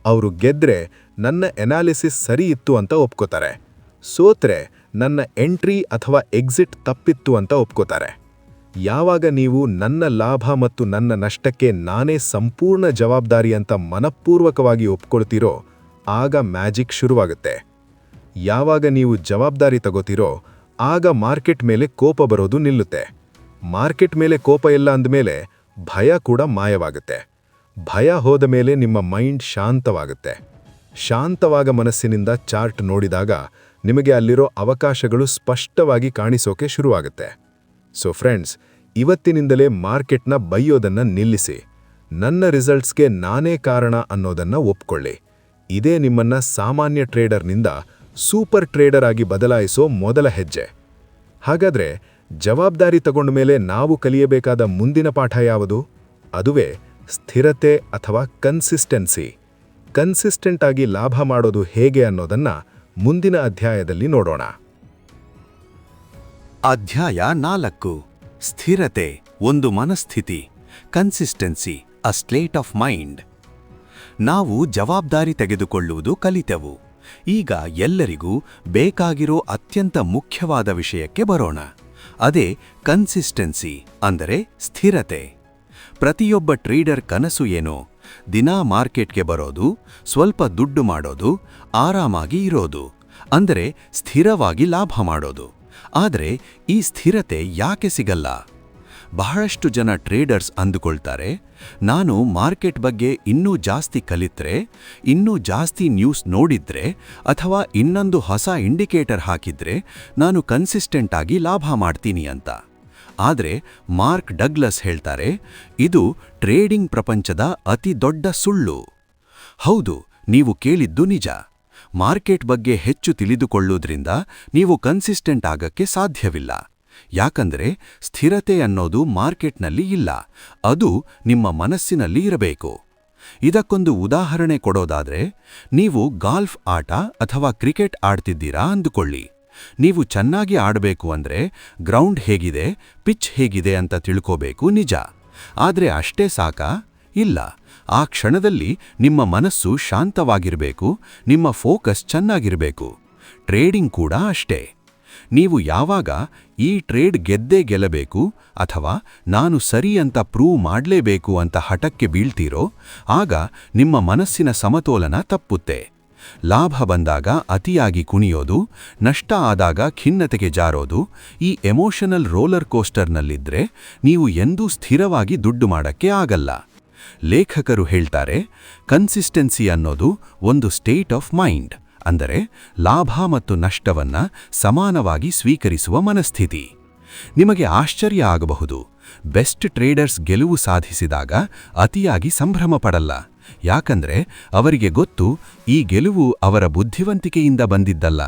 ಅವರು ಗೆದ್ರೆ ನನ್ನ ಎನಾಲಿಸಿಸ್ ಸರಿ ಇತ್ತು ಅಂತ ಒಪ್ಕೋತಾರೆ, ಸೋತ್ರೆ ನನ್ನ ಎಂಟ್ರಿ ಅಥವಾ ಎಕ್ಸಿಟ್ ತಪ್ಪಿತ್ತು ಅಂತ ಒಪ್ಕೋತಾರೆ. ಯಾವಾಗ ನೀವು ನನ್ನ ಲಾಭ ಮತ್ತು ನನ್ನ ನಷ್ಟಕ್ಕೆ ನಾನೇ ಸಂಪೂರ್ಣ ಜವಾಬ್ದಾರಿ ಅಂತ ಮನಪೂರ್ವಕವಾಗಿ ಒಪ್ಕೊಳ್ತೀರೋ ಆಗ ಮ್ಯಾಜಿಕ್ ಶುರುವಾಗುತ್ತೆ. ಯಾವಾಗ ನೀವು ಜವಾಬ್ದಾರಿ ತಗೋತೀರೋ ಆಗ ಮಾರ್ಕೆಟ್ ಮೇಲೆ ಕೋಪ ಬರೋದು ನಿಲ್ಲುತ್ತೆ. ಮಾರ್ಕೆಟ್ ಮೇಲೆ ಕೋಪ ಇಲ್ಲ ಅಂದಮೇಲೆ ಭಯ ಕೂಡ ಮಾಯವಾಗುತ್ತೆ. ಭಯ ಹೋದ ಮೇಲೆ ನಿಮ್ಮ ಮೈಂಡ್ ಶಾಂತವಾಗುತ್ತೆ. ಶಾಂತವಾದ ಮನಸ್ಸಿನಿಂದ ಚಾರ್ಟ್ ನೋಡಿದಾಗ ನಿಮಗೆ ಅಲ್ಲಿರೋ ಅವಕಾಶಗಳು ಸ್ಪಷ್ಟವಾಗಿ ಕಾಣಿಸೋಕೆ ಶುರುವಾಗುತ್ತೆ. ಸೊ ಫ್ರೆಂಡ್ಸ್, ಇವತ್ತಿನಿಂದಲೇ ಮಾರ್ಕೆಟ್ನ ಬೈಯೋದನ್ನ ನಿಲ್ಲಿಸಿ. ನನ್ನ ರಿಸಲ್ಟ್ಸ್ಗೆ ನಾನೇ ಕಾರಣ ಅನ್ನೋದನ್ನ ಒಪ್ಕೊಳ್ಳಿ. ಇದೇ ನಿಮ್ಮನ್ನ ಸಾಮಾನ್ಯ ಟ್ರೇಡರ್ನಿಂದ ಸೂಪರ್ ಟ್ರೇಡರ್ ಆಗಿ ಬದಲಾಯಿಸೋ ಮೊದಲ ಹೆಜ್ಜೆ. ಹಾಗಾದ್ರೆ ಜವಾಬ್ದಾರಿ ತಗೊಂಡ ಮೇಲೆ ನಾವು ಕಲಿಯಬೇಕಾದ ಮುಂದಿನ ಪಾಠ ಯಾವುದು? ಅದುವೇ ಸ್ಥಿರತೆ ಅಥವಾ ಕನ್ಸಿಸ್ಟೆನ್ಸಿ. ಕನ್ಸಿಸ್ಟೆಂಟ್ ಆಗಿ ಲಾಭ ಮಾಡೋದು ಹೇಗೆ ಅನ್ನೋದನ್ನ ಮುಂದಿನ ಅಧ್ಯಾಯದಲ್ಲಿ ನೋಡೋಣ. ಅಧ್ಯಾಯ 4. ಸ್ಥಿರತೆ, ಒಂದು ಮನಸ್ಥಿತಿ. Consistency, a state of mind. ನಾವು ಜವಾಬ್ದಾರಿ ತೆಗೆದುಕೊಳ್ಳುವುದು ಕಲಿತೆವು. ಈಗ ಎಲ್ಲರಿಗೂ ಬೇಕಾಗಿರೋ ಅತ್ಯಂತ ಮುಖ್ಯವಾದ ವಿಷಯಕ್ಕೆ ಬರೋಣ. ಅದೇ ಕನ್ಸಿಸ್ಟೆನ್ಸಿ, ಅಂದರೆ ಸ್ಥಿರತೆ. ಪ್ರತಿಯೊಬ್ಬ ಟ್ರೇಡರ್ ಕನಸು ಏನೋ? ದಿನಾ ಮಾರ್ಕೆಟ್ಗೆ ಬರೋದು, ಸ್ವಲ್ಪ ದುಡ್ಡು ಮಾಡೋದು, ಆರಾಮಾಗಿ ಇರೋದು, ಅಂದರೆ ಸ್ಥಿರವಾಗಿ ಲಾಭ ಮಾಡೋದು. ಆದರೆ ಈ ಸ್ಥಿರತೆ ಯಾಕೆ ಸಿಗಲ್ಲ? ಬಹಳಷ್ಟು ಜನ ಟ್ರೇಡರ್ಸ್ ಅಂದುಕೊಳ್ತಾರೆ, ನಾನು ಮಾರ್ಕೆಟ್ ಬಗ್ಗೆ ಇನ್ನೂ ಜಾಸ್ತಿ ಕಲಿತ್ರೆ, ಇನ್ನೂ ಜಾಸ್ತಿ ನ್ಯೂಸ್ ನೋಡಿದ್ರೆ, ಅಥವಾ ಇನ್ನೊಂದು ಹೊಸ ಇಂಡಿಕೇಟರ್ ಹಾಕಿದ್ರೆ ನಾನು ಕನ್ಸಿಸ್ಟೆಂಟ್ ಆಗಿ ಲಾಭ ಮಾಡ್ತೀನಿ ಅಂತ. ಆದರೆ ಮಾರ್ಕ್ ಡಗ್ಲಸ್ ಹೇಳ್ತಾರೆ, ಇದು ಟ್ರೇಡಿಂಗ್ ಪ್ರಪಂಚದ ಅತಿ ದೊಡ್ಡ ಸುಳ್ಳು. ಹೌದು, ನೀವು ಕೇಳಿದ್ದು ನಿಜ. ಮಾರ್ಕೆಟ್ ಬಗ್ಗೆ ಹೆಚ್ಚು ತಿಳಿದುಕೊಳ್ಳುವುದರಿಂದ ನೀವು ಕನ್ಸಿಸ್ಟೆಂಟ್ ಆಗಕ್ಕೆ ಸಾಧ್ಯವಿಲ್ಲ. ಯಾಕಂದ್ರೆ ಸ್ಥಿರತೆ ಅನ್ನೋದು ಮಾರ್ಕೆಟ್ನಲ್ಲಿ ಇಲ್ಲ, ಅದು ನಿಮ್ಮ ಮನಸ್ಸಿನಲ್ಲಿ ಇರಬೇಕು. ಇದಕ್ಕೊಂದು ಉದಾಹರಣೆ ಕೊಡೋದಾದ್ರೆ, ನೀವು ಗಾಲ್ಫ್ ಆಟ ಅಥವಾ ಕ್ರಿಕೆಟ್ ಆಡ್ತಿದ್ದೀರಾ ಅಂದುಕೊಳ್ಳಿ. ನೀವು ಚೆನ್ನಾಗಿ ಆಡಬೇಕು ಅಂದ್ರೆ ಗ್ರೌಂಡ್ ಹೇಗಿದೆ, ಪಿಚ್ ಹೇಗಿದೆ ಅಂತ ತಿಳ್ಕೋಬೇಕು, ನಿಜ. ಆದ್ರೆ ಅಷ್ಟೇ ಸಾಕಾ? ಇಲ್ಲ. ಆ ಕ್ಷಣದಲ್ಲಿ ನಿಮ್ಮ ಮನಸ್ಸು ಶಾಂತವಾಗಿರಬೇಕು, ನಿಮ್ಮ ಫೋಕಸ್ ಚೆನ್ನಾಗಿರಬೇಕು. ಟ್ರೇಡಿಂಗ್ ಕೂಡ ಅಷ್ಟೇ. ನೀವು ಯಾವಾಗ ಈ ಟ್ರೇಡ್ ಗೆದ್ದೇ ಗೆಲ್ಲಬೇಕು ಅಥವಾ ನಾನು ಸರಿ ಅಂತ ಪ್ರೂವ್ ಮಾಡಲೇಬೇಕು ಅಂತ ಹಠಕ್ಕೆ ಬೀಳ್ತೀರೋ, ಆಗ ನಿಮ್ಮ ಮನಸ್ಸಿನ ಸಮತೋಲನ ತಪ್ಪುತ್ತೆ. ಲಾಭ ಬಂದಾಗ ಅತಿಯಾಗಿ ಕುಣಿಯೋದು, ನಷ್ಟ ಆದಾಗ ಖಿನ್ನತೆಗೆ ಜಾರೋದು, ಈ ಎಮೋಷನಲ್ ರೋಲರ್ ಕೋಸ್ಟರ್ನಲ್ಲಿದ್ರೆ ನೀವು ಎಂದೂ ಸ್ಥಿರವಾಗಿ ದುಡ್ಡು ಮಾಡಕ್ಕೆ ಆಗಲ್ಲ. ಲೇಖಕರು ಹೇಳ್ತಾರೆ, ಕನ್ಸಿಸ್ಟೆನ್ಸಿ ಅನ್ನೋದು ಒಂದು ಸ್ಟೇಟ್ ಆಫ್ ಮೈಂಡ್, ಅಂದರೆ ಲಾಭ ಮತ್ತು ನಷ್ಟವನ್ನ ಸಮಾನವಾಗಿ ಸ್ವೀಕರಿಸುವ ಮನಸ್ಥಿತಿ. ನಿಮಗೆ ಆಶ್ಚರ್ಯ ಆಗಬಹುದು, ಬೆಸ್ಟ್ ಟ್ರೇಡರ್ಸ್ ಗೆಲುವು ಸಾಧಿಸಿದಾಗ ಅತಿಯಾಗಿ ಸಂಭ್ರಮ ಪಡಲ್ಲ. ಯಾಕಂದ್ರೆ ಅವರಿಗೆ ಗೊತ್ತು, ಈ ಗೆಲುವು ಅವರ ಬುದ್ಧಿವಂತಿಕೆಯಿಂದ ಬಂದಿದ್ದಲ್ಲ,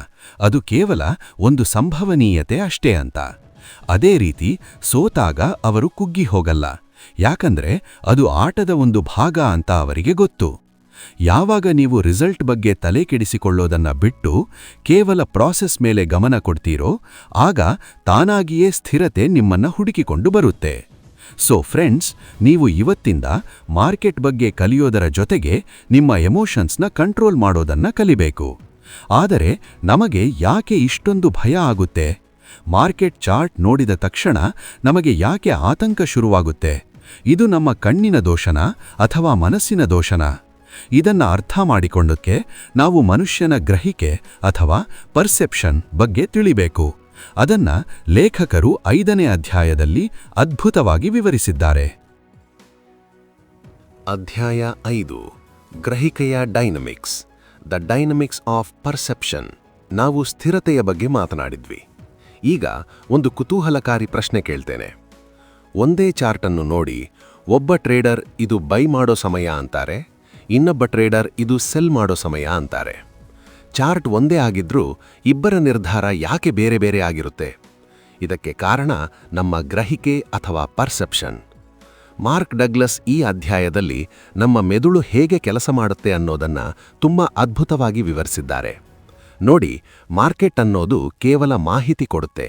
ಅದು ಕೇವಲ ಒಂದು ಸಂಭವನೀಯತೆ ಅಷ್ಟೇ ಅಂತ. ಅದೇ ರೀತಿ ಸೋತಾಗ ಅವರು ಕುಗ್ಗಿ ಹೋಗಲ್ಲ, ಯಾಕಂದ್ರೆ ಅದು ಆಟದ ಒಂದು ಭಾಗ ಅಂತ ಅವರಿಗೆ ಗೊತ್ತು. ಯಾವಾಗ ನೀವು ರಿಸಲ್ಟ್ ಬಗ್ಗೆ ತಲೆ ಕೆಡಿಸಿಕೊಳ್ಳೋದನ್ನ ಬಿಟ್ಟು ಕೇವಲ ಪ್ರಾಸೆಸ್ ಮೇಲೆ ಗಮನ ಕೊಡ್ತೀರೋ, ಆಗ ತಾನಾಗಿಯೇ ಸ್ಥಿರತೆ ನಿಮ್ಮನ್ನ ಹುಡುಕಿಕೊಂಡು ಬರುತ್ತೆ. ಸೊ ಫ್ರೆಂಡ್ಸ್, ನೀವು ಇವತ್ತಿಂದ ಮಾರ್ಕೆಟ್ ಬಗ್ಗೆ ಕಲಿಯೋದರ ಜೊತೆಗೆ ನಿಮ್ಮ ಎಮೋಷನ್ಸ್ನ ಕಂಟ್ರೋಲ್ ಮಾಡೋದನ್ನ ಕಲಿಬೇಕು. ಆದರೆ ನಮಗೆ ಯಾಕೆ ಇಷ್ಟೊಂದು ಭಯ ಆಗುತ್ತೆ? ಮಾರ್ಕೆಟ್ ಚಾರ್ಟ್ ನೋಡಿದ ತಕ್ಷಣ ನಮಗೆ ಯಾಕೆ ಆತಂಕ ಶುರುವಾಗುತ್ತೆ? ಇದು ನಮ್ಮ ಕಣ್ಣಿನ ದೋಷನಾ ಅಥವಾ ಮನಸ್ಸಿನ ದೋಷನಾ? ಇದನ್ನ ಅರ್ಥ ಮಾಡಿಕೊಂಡಕ್ಕೆ ನಾವು ಮನುಷ್ಯನ ಗ್ರಹಿಕೆ ಅಥವಾ ಪರ್ಸೆಪ್ಷನ್ ಬಗ್ಗೆ ತಿಳಿಬೇಕು. ಅದನ್ನ ಲೇಖಕರು 5ನೇ ಅಧ್ಯಾಯದಲ್ಲಿ ಅದ್ಭುತವಾಗಿ ವಿವರಿಸಿದ್ದಾರೆ. ಅಧ್ಯಾಯ 5. ಗ್ರಹಿಕೆಯ dynamics, the dynamics of perception. ನಾವು ಸ್ಥಿರತೆಯ ಬಗ್ಗೆ ಮಾತನಾಡಿದ್ವಿ. ಈಗ ಒಂದು ಕುತೂಹಲಕಾರಿ ಪ್ರಶ್ನೆ ಕೇಳ್ತೇನೆ. ಒಂದೇ ಚಾರ್ಟನ್ನು ನೋಡಿ ಒಬ್ಬ ಟ್ರೇಡರ್ ಇದು ಬೈ ಮಾಡೋ ಸಮಯ ಅಂತಾರೆ, ಇನ್ನೊಬ್ಬ ಟ್ರೇಡರ್ ಇದು ಸೆಲ್ ಮಾಡೋ ಸಮಯ ಅಂತಾರೆ. ಚಾರ್ಟ್ ಒಂದೇ ಆಗಿದ್ರೂ ಇಬ್ಬರ ನಿರ್ಧಾರ ಯಾಕೆ ಬೇರೆ ಬೇರೆ ಆಗಿರುತ್ತೆ? ಇದಕ್ಕೆ ಕಾರಣ ನಮ್ಮ ಗ್ರಹಿಕೆ ಅಥವಾ ಪರ್ಸೆಪ್ಷನ್. ಮಾರ್ಕ್ ಡಗ್ಲಸ್ ಈ ಅಧ್ಯಾಯದಲ್ಲಿ ನಮ್ಮ ಮೆದುಳು ಹೇಗೆ ಕೆಲಸ ಮಾಡುತ್ತೆ ಅನ್ನೋದನ್ನ ತುಂಬಾ ಅದ್ಭುತವಾಗಿ ವಿವರಿಸಿದ್ದಾರೆ. ನೋಡಿ, ಮಾರ್ಕೆಟ್ ಅನ್ನೋದು ಕೇವಲ ಮಾಹಿತಿ ಕೊಡುತ್ತೆ.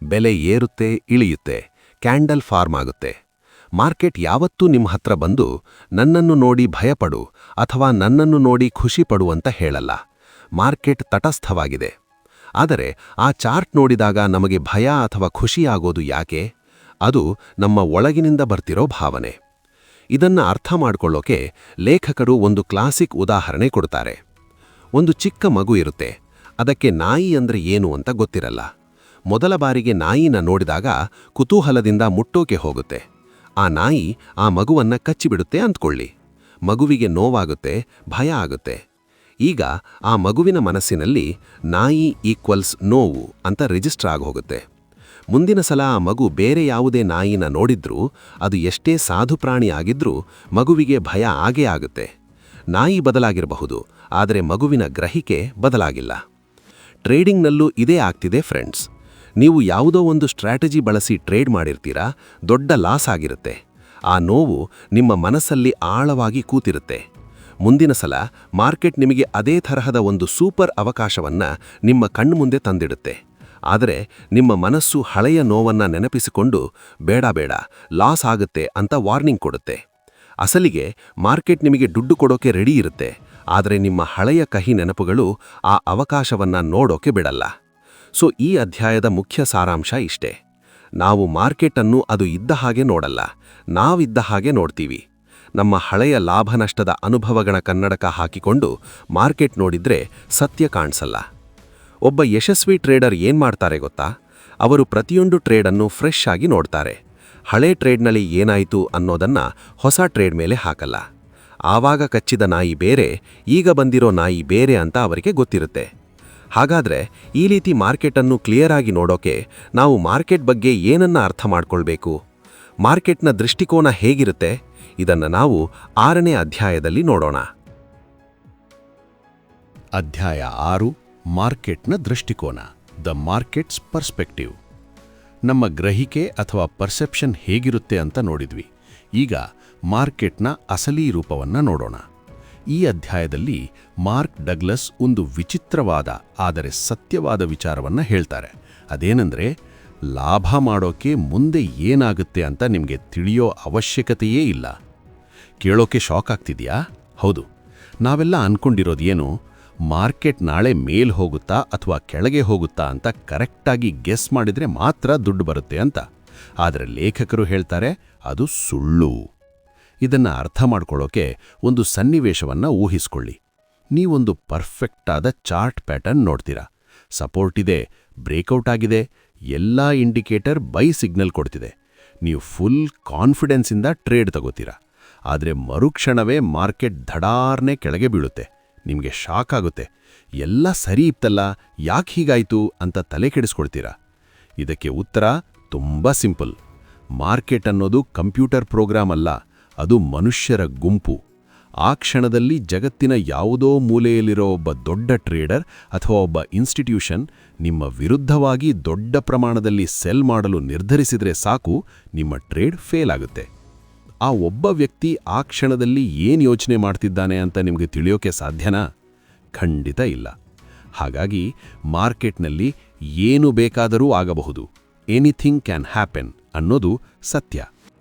ಬೆಲೆ ಏರುತ್ತೆ, ಇಳಿಯುತ್ತೆ, ಕ್ಯಾಂಡಲ್ ಫಾರ್ಮ್ ಆಗುತ್ತೆ. ಮಾರ್ಕೆಟ್ ಯಾವತ್ತೂ ನಿಮ್ಮ ಹತ್ರ ಬಂದು ನನ್ನನ್ನು ನೋಡಿ ಭಯಪಡು ಅಥವಾ ನನ್ನನ್ನು ನೋಡಿ ಖುಷಿ ಪಡು ಅಂತ ಹೇಳಲ್ಲ. ಮಾರ್ಕೆಟ್ ತಟಸ್ಥವಾಗಿದೆ. ಆದರೆ ಆ ಚಾರ್ಟ್ ನೋಡಿದಾಗ ನಮಗೆ ಭಯ ಅಥವಾ ಖುಷಿಯಾಗೋದು ಯಾಕೆ? ಅದು ನಮ್ಮ ಒಳಗಿನಿಂದ ಬರ್ತಿರೋ ಭಾವನೆ. ಇದನ್ನ ಅರ್ಥ ಮಾಡ್ಕೊಳ್ಳೋಕೆ ಲೇಖಕರು ಒಂದು ಕ್ಲಾಸಿಕ್ ಉದಾಹರಣೆ ಕೊಡ್ತಾರೆ. ಒಂದು ಚಿಕ್ಕ ಮಗು ಇರುತ್ತೆ. ಅದಕ್ಕೆ ನಾಯಿ ಅಂದ್ರೆ ಏನು ಅಂತ ಗೊತ್ತಿರಲ್ಲ. ಮೊದಲ ಬಾರಿಗೆ ನಾಯಿನ ನೋಡಿದಾಗ ಕುತೂಹಲದಿಂದ ಮುಟ್ಟೋಕೆ ಹೋಗುತ್ತೆ. ಆ ನಾಯಿ ಆ ಮಗುವನ್ನ ಕಚ್ಚಿಬಿಡುತ್ತೆ ಅಂದ್ಕೊಳ್ಳಿ. ಮಗುವಿಗೆ ನೋವಾಗುತ್ತೆ, ಭಯ ಆಗುತ್ತೆ. ಈಗ ಆ ಮಗುವಿನ ಮನಸ್ಸಿನಲ್ಲಿ ನಾಯಿ ಈಕ್ವಲ್ಸ್ ನೋವು ಅಂತ ರಿಜಿಸ್ಟರ್ ಆಗೋಗುತ್ತೆ. ಮುಂದಿನ ಸಲ ಆ ಮಗು ಬೇರೆ ಯಾವುದೇ ನಾಯಿನ ನೋಡಿದ್ರೂ, ಅದು ಎಷ್ಟೇ ಸಾಧು ಪ್ರಾಣಿ ಆಗಿದ್ರೂ ಮಗುವಿಗೆ ಭಯ ಆಗೇ ಆಗುತ್ತೆ. ನಾಯಿ ಬದಲಾಗಿರಬಹುದು, ಆದರೆ ಮಗುವಿನ ಗ್ರಹಿಕೆ ಬದಲಾಗಿಲ್ಲ. ಟ್ರೇಡಿಂಗ್ನಲ್ಲೂ ಇದೇ ಆಗ್ತಿದೆ ಫ್ರೆಂಡ್ಸ್. ನೀವು ಯಾವುದೋ ಒಂದು ಸ್ಟ್ರಾಟಜಿ ಬಳಸಿ ಟ್ರೇಡ್ ಮಾಡಿರ್ತೀರಾ, ದೊಡ್ಡ ಲಾಸ್ ಆಗಿರುತ್ತೆ. ಆ ನೋವು ನಿಮ್ಮ ಮನಸ್ಸಲ್ಲಿ ಆಳವಾಗಿ ಕೂತಿರುತ್ತೆ. ಮುಂದಿನ ಸಲ ಮಾರ್ಕೆಟ್ ನಿಮಗೆ ಅದೇ ತರಹದ ಒಂದು ಸೂಪರ್ ಅವಕಾಶವನ್ನ ನಿಮ್ಮ ಕಣ್ಮುಂದೆ ತಂದಿಡುತ್ತೆ. ಆದರೆ ನಿಮ್ಮ ಮನಸ್ಸು ಹಳೆಯ ನೋವನ್ನ ನೆನಪಿಸಿಕೊಂಡು ಬೇಡ ಲಾಸ್ ಆಗುತ್ತೆ ಅಂತ ವಾರ್ನಿಂಗ್ ಕೊಡುತ್ತೆ. ಅಸಲಿಗೆ ಮಾರ್ಕೆಟ್ ನಿಮಗೆ ದುಡ್ಡು ಕೊಡೋಕೆ ರೆಡಿ ಇರುತ್ತೆ, ಆದರೆ ನಿಮ್ಮ ಹಳೆಯ ಕಹಿ ನೆನಪುಗಳು ಆ ಅವಕಾಶವನ್ನ ನೋಡೋಕೆ ಬಿಡಲ್ಲ. ಸೊ ಈ ಅಧ್ಯಾಯದ ಮುಖ್ಯ ಸಾರಾಂಶ ಇಷ್ಟೇ. ನಾವು ಮಾರ್ಕೆಟನ್ನು ಅದು ಇದ್ದ ಹಾಗೆ ನೋಡಲ್ಲ, ನಾವಿದ್ದ ಹಾಗೆ ನೋಡ್ತೀವಿ. ನಮ್ಮ ಹಳೆಯ ಲಾಭ ನಷ್ಟದ ಅನುಭವಗಳ ಕನ್ನಡಕ ಹಾಕಿಕೊಂಡು ಮಾರ್ಕೆಟ್ ನೋಡಿದ್ರೆ ಸತ್ಯ ಕಾಣಿಸಲ್ಲ. ಒಬ್ಬ ಯಶಸ್ವಿ ಟ್ರೇಡರ್ ಏನ್ಮಾಡ್ತಾರೆ ಗೊತ್ತಾ? ಅವರು ಪ್ರತಿಯೊಂದು ಟ್ರೇಡನ್ನು ಫ್ರೆಶ್ ಆಗಿ ನೋಡ್ತಾರೆ. ಹಳೆ ಟ್ರೇಡ್ನಲ್ಲಿ ಏನಾಯಿತು ಅನ್ನೋದನ್ನ ಹೊಸ ಟ್ರೇಡ್ ಮೇಲೆ ಹಾಕಲ್ಲ. ಆವಾಗ ಕಚ್ಚಿದ ನಾಯಿ ಬೇರೆ, ಈಗ ಬಂದಿರೋ ನಾಯಿ ಬೇರೆ ಅಂತ ಅವರಿಗೆ ಗೊತ್ತಿರುತ್ತೆ. ಹಾಗಾದ್ರೆ ಈ ರೀತಿ ಮಾರ್ಕೆಟನ್ನು ಕ್ಲಿಯರ್ ಆಗಿ ನೋಡೋಕೆ ನಾವು ಮಾರ್ಕೆಟ್ ಬಗ್ಗೆ ಏನನ್ನ ಅರ್ಥ ಮಾಡ್ಕೊಳ್ಬೇಕು? ಮಾರ್ಕೆಟ್ನ ದೃಷ್ಟಿಕೋನ ಹೇಗಿರುತ್ತೆ? ಇದನ್ನು ನಾವು 6ನೇ ಅಧ್ಯಾಯದಲ್ಲಿ ನೋಡೋಣ. ಅಧ್ಯಾಯ 6, ಮಾರ್ಕೆಟ್ನ ದೃಷ್ಟಿಕೋನ, ದ ಮಾರ್ಕೆಟ್ಸ್ ಪರ್ಸ್ಪೆಕ್ಟಿವ್. ನಮ್ಮ ಗ್ರಹಿಕೆ ಅಥವಾ ಪರ್ಸೆಪ್ಷನ್ ಹೇಗಿರುತ್ತೆ ಅಂತ ನೋಡಿದ್ವಿ. ಈಗ ಮಾರ್ಕೆಟ್ನ ಅಸಲಿ ರೂಪವನ್ನು ನೋಡೋಣ. ಈ ಅಧ್ಯಾಯದಲ್ಲಿ ಮಾರ್ಕ್ ಡಗ್ಲಸ್ ಒಂದು ವಿಚಿತ್ರವಾದ ಆದರೆ ಸತ್ಯವಾದ ವಿಚಾರವನ್ನು ಹೇಳ್ತಾರೆ. ಅದೇನೆಂದರೆ, ಲಾಭ ಮಾಡೋಕೆ ಮುಂದೆ ಏನಾಗುತ್ತೆ ಅಂತ ನಿಮಗೆ ತಿಳಿಯೋ ಅವಶ್ಯಕತೆಯೇ ಇಲ್ಲ. ಕೇಳೋಕೆ ಶಾಕ್ ಆಗ್ತಿದೆಯಾ? ಹೌದು. ನಾವೆಲ್ಲ ಅನ್ಕೊಂಡಿರೋದೇನು, ಮಾರ್ಕೆಟ್ ನಾಳೆ ಮೇಲ್ ಹೋಗುತ್ತಾ ಅಥವಾ ಕೆಳಗೆ ಹೋಗುತ್ತಾ ಅಂತ ಕರೆಕ್ಟಾಗಿ ಗೆಸ್ ಮಾಡಿದ್ರೆ ಮಾತ್ರ ದುಡ್ಡು ಬರುತ್ತೆ ಅಂತ. ಆದರೆ ಲೇಖಕರು ಹೇಳ್ತಾರೆ ಅದು ಸುಳ್ಳು. ಇದನ್ನು ಅರ್ಥ ಮಾಡ್ಕೊಳ್ಳೋಕೆ ಒಂದು ಸನ್ನಿವೇಶವನ್ನು ಊಹಿಸ್ಕೊಳ್ಳಿ. ನೀವೊಂದು ಪರ್ಫೆಕ್ಟಾದ ಚಾರ್ಟ್ ಪ್ಯಾಟರ್ನ್ ನೋಡ್ತೀರಾ. ಸಪೋರ್ಟ್ ಇದೆ, ಬ್ರೇಕೌಟ್ ಆಗಿದೆ, ಎಲ್ಲ ಇಂಡಿಕೇಟರ್ ಬೈ ಸಿಗ್ನಲ್ ಕೊಡ್ತಿದೆ. ನೀವು ಫುಲ್ ಕಾನ್ಫಿಡೆನ್ಸಿಂದ ಟ್ರೇಡ್ ತಗೋತೀರಾ. ಆದರೆ ಮರುಕ್ಷಣವೇ ಮಾರ್ಕೆಟ್ ಧಡಾರ್ನೆ ಕೆಳಗೆ ಬೀಳುತ್ತೆ. ನಿಮಗೆ ಶಾಕ್ ಆಗುತ್ತೆ. ಎಲ್ಲ ಸರಿ ಇತ್ತಲ್ಲ, ಯಾಕೆ ಹೀಗಾಯಿತು ಅಂತ ತಲೆ ಕೆಡಿಸ್ಕೊಳ್ತೀರಾ. ಇದಕ್ಕೆ ಉತ್ತರ ತುಂಬ ಸಿಂಪಲ್. ಮಾರ್ಕೆಟ್ ಅನ್ನೋದು ಕಂಪ್ಯೂಟರ್ ಪ್ರೋಗ್ರಾಮ್ ಅಲ್ಲ, ಅದು ಮನುಷ್ಯರ ಗುಂಪು. ಆ ಕ್ಷಣದಲ್ಲಿ ಜಗತ್ತಿನ ಯಾವುದೋ ಮೂಲೆಯಲ್ಲಿರೋ ಒಬ್ಬ ದೊಡ್ಡ ಟ್ರೇಡರ್ ಅಥವಾ ಒಬ್ಬ ಇನ್ಸ್ಟಿಟ್ಯೂಷನ್ ನಿಮ್ಮ ವಿರುದ್ಧವಾಗಿ ದೊಡ್ಡ ಪ್ರಮಾಣದಲ್ಲಿ ಸೆಲ್ ಮಾಡಲು ನಿರ್ಧರಿಸಿದರೆ ಸಾಕು, ನಿಮ್ಮ ಟ್ರೇಡ್ ಫೇಲ್ ಆಗುತ್ತೆ. ಆ ಒಬ್ಬ ವ್ಯಕ್ತಿ ಆ ಕ್ಷಣದಲ್ಲಿ ಏನು ಯೋಚನೆ ಮಾಡ್ತಿದ್ದಾನೆ ಅಂತ ನಿಮಗೆ ತಿಳಿಯೋಕೆ ಸಾಧ್ಯನಾ? ಖಂಡಿತ ಇಲ್ಲ. ಹಾಗಾಗಿ ಮಾರ್ಕೆಟ್ನಲ್ಲಿ ಏನು ಬೇಕಾದರೂ ಆಗಬಹುದು, ಎನಿಥಿಂಗ್ ಕ್ಯಾನ್ ಹ್ಯಾಪನ್ ಅನ್ನೋದು ಸತ್ಯ.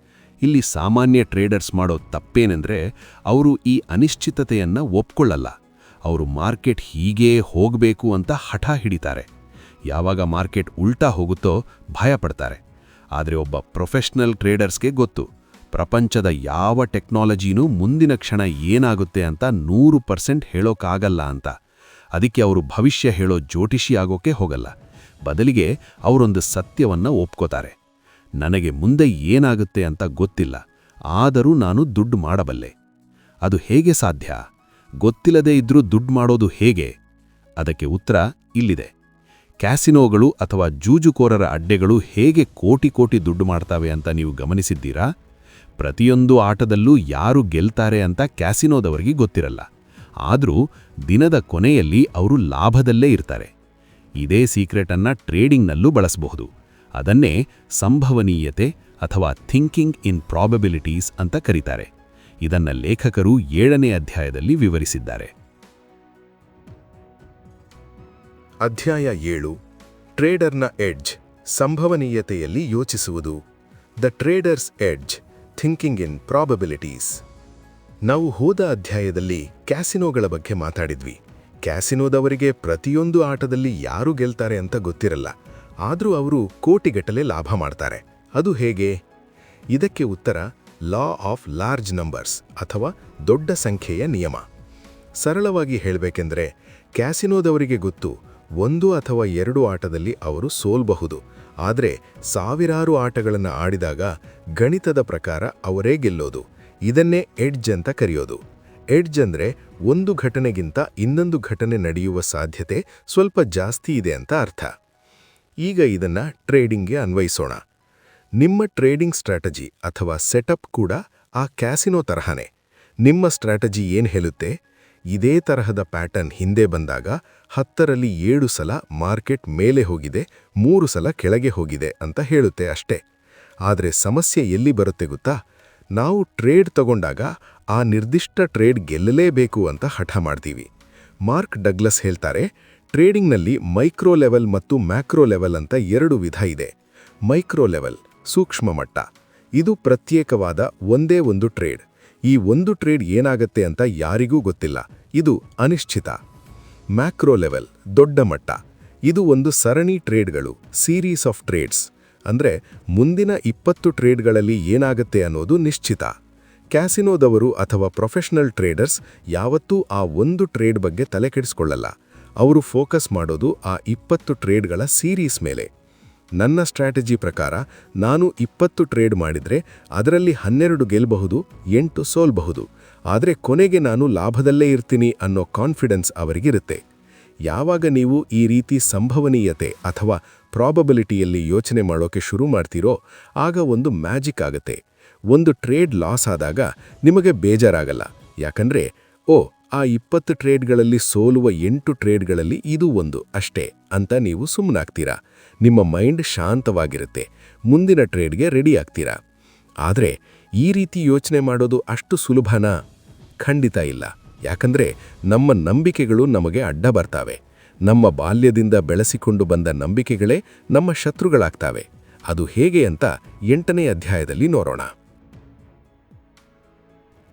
ಇಲ್ಲಿ ಸಾಮಾನ್ಯ ಟ್ರೇಡರ್ಸ್ ಮಾಡೋ ತಪ್ಪೇನೆಂದರೆ, ಅವರು ಈ ಅನಿಶ್ಚಿತತೆಯನ್ನು ಒಪ್ಕೊಳ್ಳಲ್ಲ. ಅವರು ಮಾರ್ಕೆಟ್ ಹೀಗೇ ಹೋಗಬೇಕು ಅಂತ ಹಠ ಹಿಡಿತಾರೆ. ಯಾವಾಗ ಮಾರ್ಕೆಟ್ ಉಲ್ಟಾ ಹೋಗುತ್ತೋ ಭಯಪಡ್ತಾರೆ. ಆದರೆ ಒಬ್ಬ ಪ್ರೊಫೆಷನಲ್ ಟ್ರೇಡರ್ಸ್ಗೆ ಗೊತ್ತು, ಪ್ರಪಂಚದ ಯಾವ ಟೆಕ್ನಾಲಜಿನೂ ಮುಂದಿನ ಕ್ಷಣ ಏನಾಗುತ್ತೆ ಅಂತ 100% ಹೇಳೋಕ್ಕಾಗಲ್ಲ ಅಂತ. ಅದಕ್ಕೆ ಅವರು ಭವಿಷ್ಯ ಹೇಳೋ ಜ್ಯೋತಿಷಿ ಆಗೋಕೆ ಹೋಗಲ್ಲ. ಬದಲಿಗೆ ಅವರೊಂದು ಸತ್ಯವನ್ನು ಒಪ್ಕೋತಾರೆ. ನನಗೆ ಮುಂದೆ ಏನಾಗುತ್ತೆ ಅಂತ ಗೊತ್ತಿಲ್ಲ, ಆದರೂ ನಾನು ದುಡ್ಡು ಮಾಡಬಲ್ಲೆ. ಅದು ಹೇಗೆ ಸಾಧ್ಯ? ಗೊತ್ತಿಲ್ಲದೇ ಇದ್ರೂ ದುಡ್ಡು ಮಾಡೋದು ಹೇಗೆ? ಅದಕ್ಕೆ ಉತ್ತರ ಇಲ್ಲಿದೆ. ಕ್ಯಾಸಿನೋಗಳು ಅಥವಾ ಜೂಜುಕೋರರ ಅಡ್ಡೆಗಳು ಹೇಗೆ ಕೋಟಿ ದುಡ್ಡು ಮಾಡ್ತವೆ ಅಂತ ನೀವು ಗಮನಿಸಿದ್ದೀರಾ? ಪ್ರತಿಯೊಂದು ಆಟದಲ್ಲೂ ಯಾರು ಗೆಲ್ತಾರೆ ಅಂತ ಕ್ಯಾಸಿನೋದವರಿಗೆ ಗೊತ್ತಿರಲ್ಲ. ಆದರೂ ದಿನದ ಕೊನೆಯಲ್ಲಿ ಅವರು ಲಾಭದಲ್ಲೇ ಇರ್ತಾರೆ. ಇದೇ ಸೀಕ್ರೆಟನ್ನು ಟ್ರೇಡಿಂಗ್ನಲ್ಲೂ ಬಳಸಬಹುದು. ಅದನ್ನೇ ಸಂಭವನೀಯತೆ ಅಥವಾ ಥಿಂಕಿಂಗ್ ಇನ್ ಪ್ರಾಬಬಿಲಿಟೀಸ್ ಅಂತ ಕರೀತಾರೆ. ಇದನ್ನ ಲೇಖಕರು 7ನೇ ಅಧ್ಯಾಯದಲ್ಲಿ ವಿವರಿಸಿದ್ದಾರೆ. ಅಧ್ಯಾಯ 7, ಟ್ರೇಡರ್ನ ಎಡ್ಜ್, ಸಂಭವನೀಯತೆಯಲ್ಲಿ ಯೋಚಿಸುವುದು. The traders edge, thinking in probabilities. ನಾವು ಹೋದ ಅಧ್ಯಾಯದಲ್ಲಿ ಕ್ಯಾಸಿನೋಗಳ ಬಗ್ಗೆ ಮಾತಾಡಿದ್ವಿ. ಕ್ಯಾಸಿನೋದವರಿಗೆ ಪ್ರತಿಯೊಂದು ಆಟದಲ್ಲಿ ಯಾರು ಗೆಲ್ತಾರೆ ಅಂತ ಗೊತ್ತಿರಲ್ಲ, ಆದರೂ ಅವರು ಕೋಟಿಗಟ್ಟಲೆ ಲಾಭ ಮಾಡ್ತಾರೆ. ಅದು ಹೇಗೆ? ಇದಕ್ಕೆ ಉತ್ತರ ಲಾ ಆಫ್ ಲಾರ್ಜ್ ನಂಬರ್ಸ್ ಅಥವಾ ದೊಡ್ಡ ಸಂಖ್ಯೆಯ ನಿಯಮ. ಸರಳವಾಗಿ ಹೇಳಬೇಕೆಂದರೆ, ಕ್ಯಾಸಿನೋದವರಿಗೆ ಗೊತ್ತು, 1 ಅಥವಾ 2 ಆಟದಲ್ಲಿ ಅವರು ಸೋಲ್ಬಹುದು. ಆದರೆ ಸಾವಿರಾರು ಆಟಗಳನ್ನು ಆಡಿದಾಗ ಗಣಿತದ ಪ್ರಕಾರ ಅವರೇ ಗೆಲ್ಲೋದು. ಇದನ್ನೇ ಎಡ್ಜ್ ಅಂತ ಕರೆಯೋದು. ಎಡ್ಜ್ ಅಂದರೆ ಒಂದು ಘಟನೆಗಿಂತ ಇನ್ನೊಂದು ಘಟನೆ ನಡೆಯುವ ಸಾಧ್ಯತೆ ಸ್ವಲ್ಪ ಜಾಸ್ತಿ ಇದೆ ಅಂತ ಅರ್ಥ. ಈಗ ಇದನ್ನ ಟ್ರೇಡಿಂಗ್ಗೆ ಅನ್ವಯಿಸೋಣ. ನಿಮ್ಮ ಟ್ರೇಡಿಂಗ್ ಸ್ಟ್ರಾಟಜಿ ಅಥವಾ ಸೆಟಪ್ ಕೂಡ ಆ ಕ್ಯಾಸಿನೋ ತರಹನೇ. ನಿಮ್ಮ ಸ್ಟ್ರಾಟಜಿ ಏನ್ ಹೇಳುತ್ತೆ? ಇದೇ ತರಹದ ಪ್ಯಾಟರ್ನ್ ಹಿಂದೆ ಬಂದಾಗ 10ರಲ್ಲಿ 7 ಸಲ ಮಾರ್ಕೆಟ್ ಮೇಲೆ ಹೋಗಿದೆ, 3 ಸಲ ಕೆಳಗೆ ಹೋಗಿದೆ ಅಂತ ಹೇಳುತ್ತೆ ಅಷ್ಟೇ. ಆದರೆ ಸಮಸ್ಯೆ ಎಲ್ಲಿ ಬರುತ್ತೆ ಗೊತ್ತಾ? ನಾವು ಟ್ರೇಡ್ ತಗೊಂಡಾಗ ಆ ನಿರ್ದಿಷ್ಟ ಟ್ರೇಡ್ ಗೆಲ್ಲಲೇಬೇಕು ಅಂತ ಹಠ ಮಾಡ್ತೀವಿ. ಮಾರ್ಕ್ ಡಗ್ಲಸ್ ಹೇಳ್ತಾರೆ, ಟ್ರೇಡಿಂಗ್ನಲ್ಲಿ ಮೈಕ್ರೋ ಲೆವೆಲ್ ಮತ್ತು ಮ್ಯಾಕ್ರೋ ಲೆವೆಲ್ ಅಂತ 2 ವಿಧ ಇದೆ. ಮೈಕ್ರೋ ಲೆವೆಲ್ ಸೂಕ್ಷ್ಮ ಮಟ್ಟ. ಇದು ಪ್ರತ್ಯೇಕವಾದ ಒಂದೇ ಒಂದು ಟ್ರೇಡ್. ಈ ಒಂದು ಟ್ರೇಡ್ ಏನಾಗತ್ತೆ ಅಂತ ಯಾರಿಗೂ ಗೊತ್ತಿಲ್ಲ. ಇದು ಅನಿಶ್ಚಿತ. ಮ್ಯಾಕ್ರೋ ಲೆವೆಲ್ ದೊಡ್ಡ ಮಟ್ಟ. ಇದು ಒಂದು ಸರಣಿ ಟ್ರೇಡ್ಗಳು, ಸೀರೀಸ್ ಆಫ್ ಟ್ರೇಡ್ಸ್. ಅಂದ್ರೆ ಮುಂದಿನ 20 ಟ್ರೇಡ್ಗಳಲ್ಲಿ ಏನಾಗತ್ತೆ ಅನ್ನೋದು ನಿಶ್ಚಿತ. ಕ್ಯಾಸಿನೋದವರು ಅಥವಾ ಪ್ರೊಫೆಷನಲ್ ಟ್ರೇಡರ್ಸ್ ಯಾವತ್ತೂ ಆ ಒಂದು ಟ್ರೇಡ್ ಬಗ್ಗೆ ತಲೆಕೆಡಿಸ್ಕೊಳ್ಳಲ್ಲ. ಅವರು ಫೋಕಸ್ ಮಾಡೋದು ಆ 20 ಟ್ರೇಡ್ಗಳ ಸೀರೀಸ್ ಮೇಲೆ. ನನ್ನ ಸ್ಟ್ರಾಟಜಿ ಪ್ರಕಾರ ನಾನು 20 ಟ್ರೇಡ್ ಮಾಡಿದ್ರೆ ಅದರಲ್ಲಿ 12 ಗೆಲ್ಲಬಹುದು, 8 ಸೋಲ್ಬಹುದು. ಆದರೆ ಕೊನೆಗೆ ನಾನು ಲಾಭದಲ್ಲೇ ಇರ್ತೀನಿ ಅನ್ನೋ ಕಾನ್ಫಿಡೆನ್ಸ್ ಅವರಿಗಿರುತ್ತೆ. ಯಾವಾಗ ನೀವು ಈ ರೀತಿ ಸಂಭವನೀಯತೆ ಅಥವಾ ಪ್ರಾಬಬಿಲಿಟಿಯಲ್ಲಿ ಯೋಚನೆ ಮಾಡೋಕೆ ಶುರು ಮಾಡ್ತೀರೋ, ಆಗ ಒಂದು ಮ್ಯಾಜಿಕ್ ಆಗತ್ತೆ. ಒಂದು ಟ್ರೇಡ್ ಲಾಸ್ ಆದಾಗ ನಿಮಗೆ ಬೇಜಾರಾಗಲ್ಲ. ಯಾಕಂದ್ರೆ ಆ 20 ಟ್ರೇಡ್ಗಳಲ್ಲಿ ಸೋಲುವ 8 ಟ್ರೇಡ್ಗಳಲ್ಲಿ ಇದು ಒಂದು ಅಷ್ಟೇ ಅಂತ ನೀವು ಸುಮ್ಮನಾಗ್ತೀರಾ. ನಿಮ್ಮ ಮೈಂಡ್ ಶಾಂತವಾಗಿರುತ್ತೆ. ಮುಂದಿನ ಟ್ರೇಡ್ಗೆ ರೆಡಿ ಆಗ್ತೀರಾ. ಆದರೆ ಈ ರೀತಿ ಯೋಚನೆ ಮಾಡೋದು ಅಷ್ಟು ಸುಲಭನಾ? ಖಂಡಿತ ಇಲ್ಲ. ಯಾಕಂದ್ರೆ ನಮ್ಮ ನಂಬಿಕೆಗಳು ನಮಗೆ ಅಡ್ಡ ಬರ್ತಾವೆ. ನಮ್ಮ ಬಾಲ್ಯದಿಂದ ಬೆಳೆಸಿಕೊಂಡು ಬಂದ ನಂಬಿಕೆಗಳೇ ನಮ್ಮ ಶತ್ರುಗಳಾಗ್ತಾವೆ. ಅದು ಹೇಗೆ ಅಂತ 8ನೇ ಅಧ್ಯಾಯದಲ್ಲಿ ನೋಡೋಣ.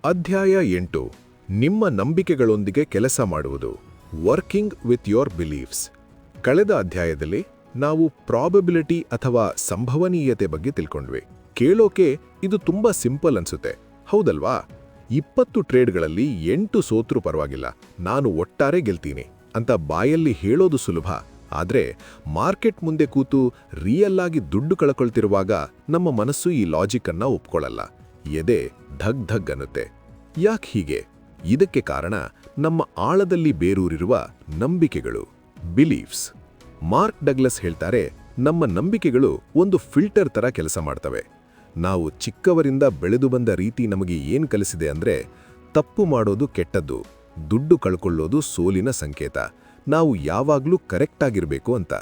ಅಧ್ಯಾಯ 8. ನಿಮ್ಮ ನಂಬಿಕೆಗಳೊಂದಿಗೆ ಕೆಲಸ ಮಾಡುವುದು. Working with your believes. ಕಳೆದ ಅಧ್ಯಾಯದಲ್ಲಿ ನಾವು ಪ್ರಾಬಬಿಲಿಟಿ ಅಥವಾ ಸಂಭವನೀಯತೆ ಬಗ್ಗೆ ತಿಳ್ಕೊಂಡ್ವಿ. ಕೇಳೋಕೆ ಇದು ತುಂಬಾ ಸಿಂಪಲ್ ಅನ್ಸುತ್ತೆ, ಹೌದಲ್ವಾ? 20 ಟ್ರೇಡ್ಗಳಲ್ಲಿ 8 ಸೋತ್ರೂ ಪರವಾಗಿಲ್ಲ, ನಾನು ಒಟ್ಟಾರೆ ಗೆಲ್ತೀನಿ ಅಂತ ಬಾಯಲ್ಲಿ ಹೇಳೋದು ಸುಲಭ. ಆದ್ರೆ ಮಾರ್ಕೆಟ್ ಮುಂದೆ ಕೂತು ರಿಯಲ್ ಆಗಿ ದುಡ್ಡು ಕಳ್ಕೊಳ್ತಿರುವಾಗ ನಮ್ಮ ಮನಸ್ಸು ಈ ಲಾಜಿಕ್ ಅನ್ನ ಒಪ್ಕೊಳ್ಳಲ್ಲ. ಎದೆ ಧಗ್ ಧಗ್ ಅನ್ನುತ್ತೆ. ಯಾಕೆ ಹೀಗೆ? ಇದಕ್ಕೆ ಕಾರಣ ನಮ್ಮ ಆಳದಲ್ಲಿ ಬೇರೂರಿರುವ ನಂಬಿಕೆಗಳು, ಬಿಲೀವ್ಸ್. ಮಾರ್ಕ್ ಡಗ್ಲಸ್ ಹೇಳ್ತಾರೆ, ನಮ್ಮ ನಂಬಿಕೆಗಳು ಒಂದು ಫಿಲ್ಟರ್ ತರ ಕೆಲಸ ಮಾಡ್ತವೆ. ನಾವು ಚಿಕ್ಕವರಿಂದ ಬೆಳೆದು ಬಂದ ರೀತಿ ನಮಗೆ ಏನ್ ಕಲಿಸಿದೆ ಅಂದ್ರೆ, ತಪ್ಪು ಮಾಡೋದು ಕೆಟ್ಟದ್ದು, ದುಡ್ಡು ಕಳ್ಕೊಳ್ಳೋದು ಸೋಲಿನ ಸಂಕೇತ, ನಾವು ಯಾವಾಗ್ಲೂ ಕರೆಕ್ಟ್ ಆಗಿರ್ಬೇಕು ಅಂತ.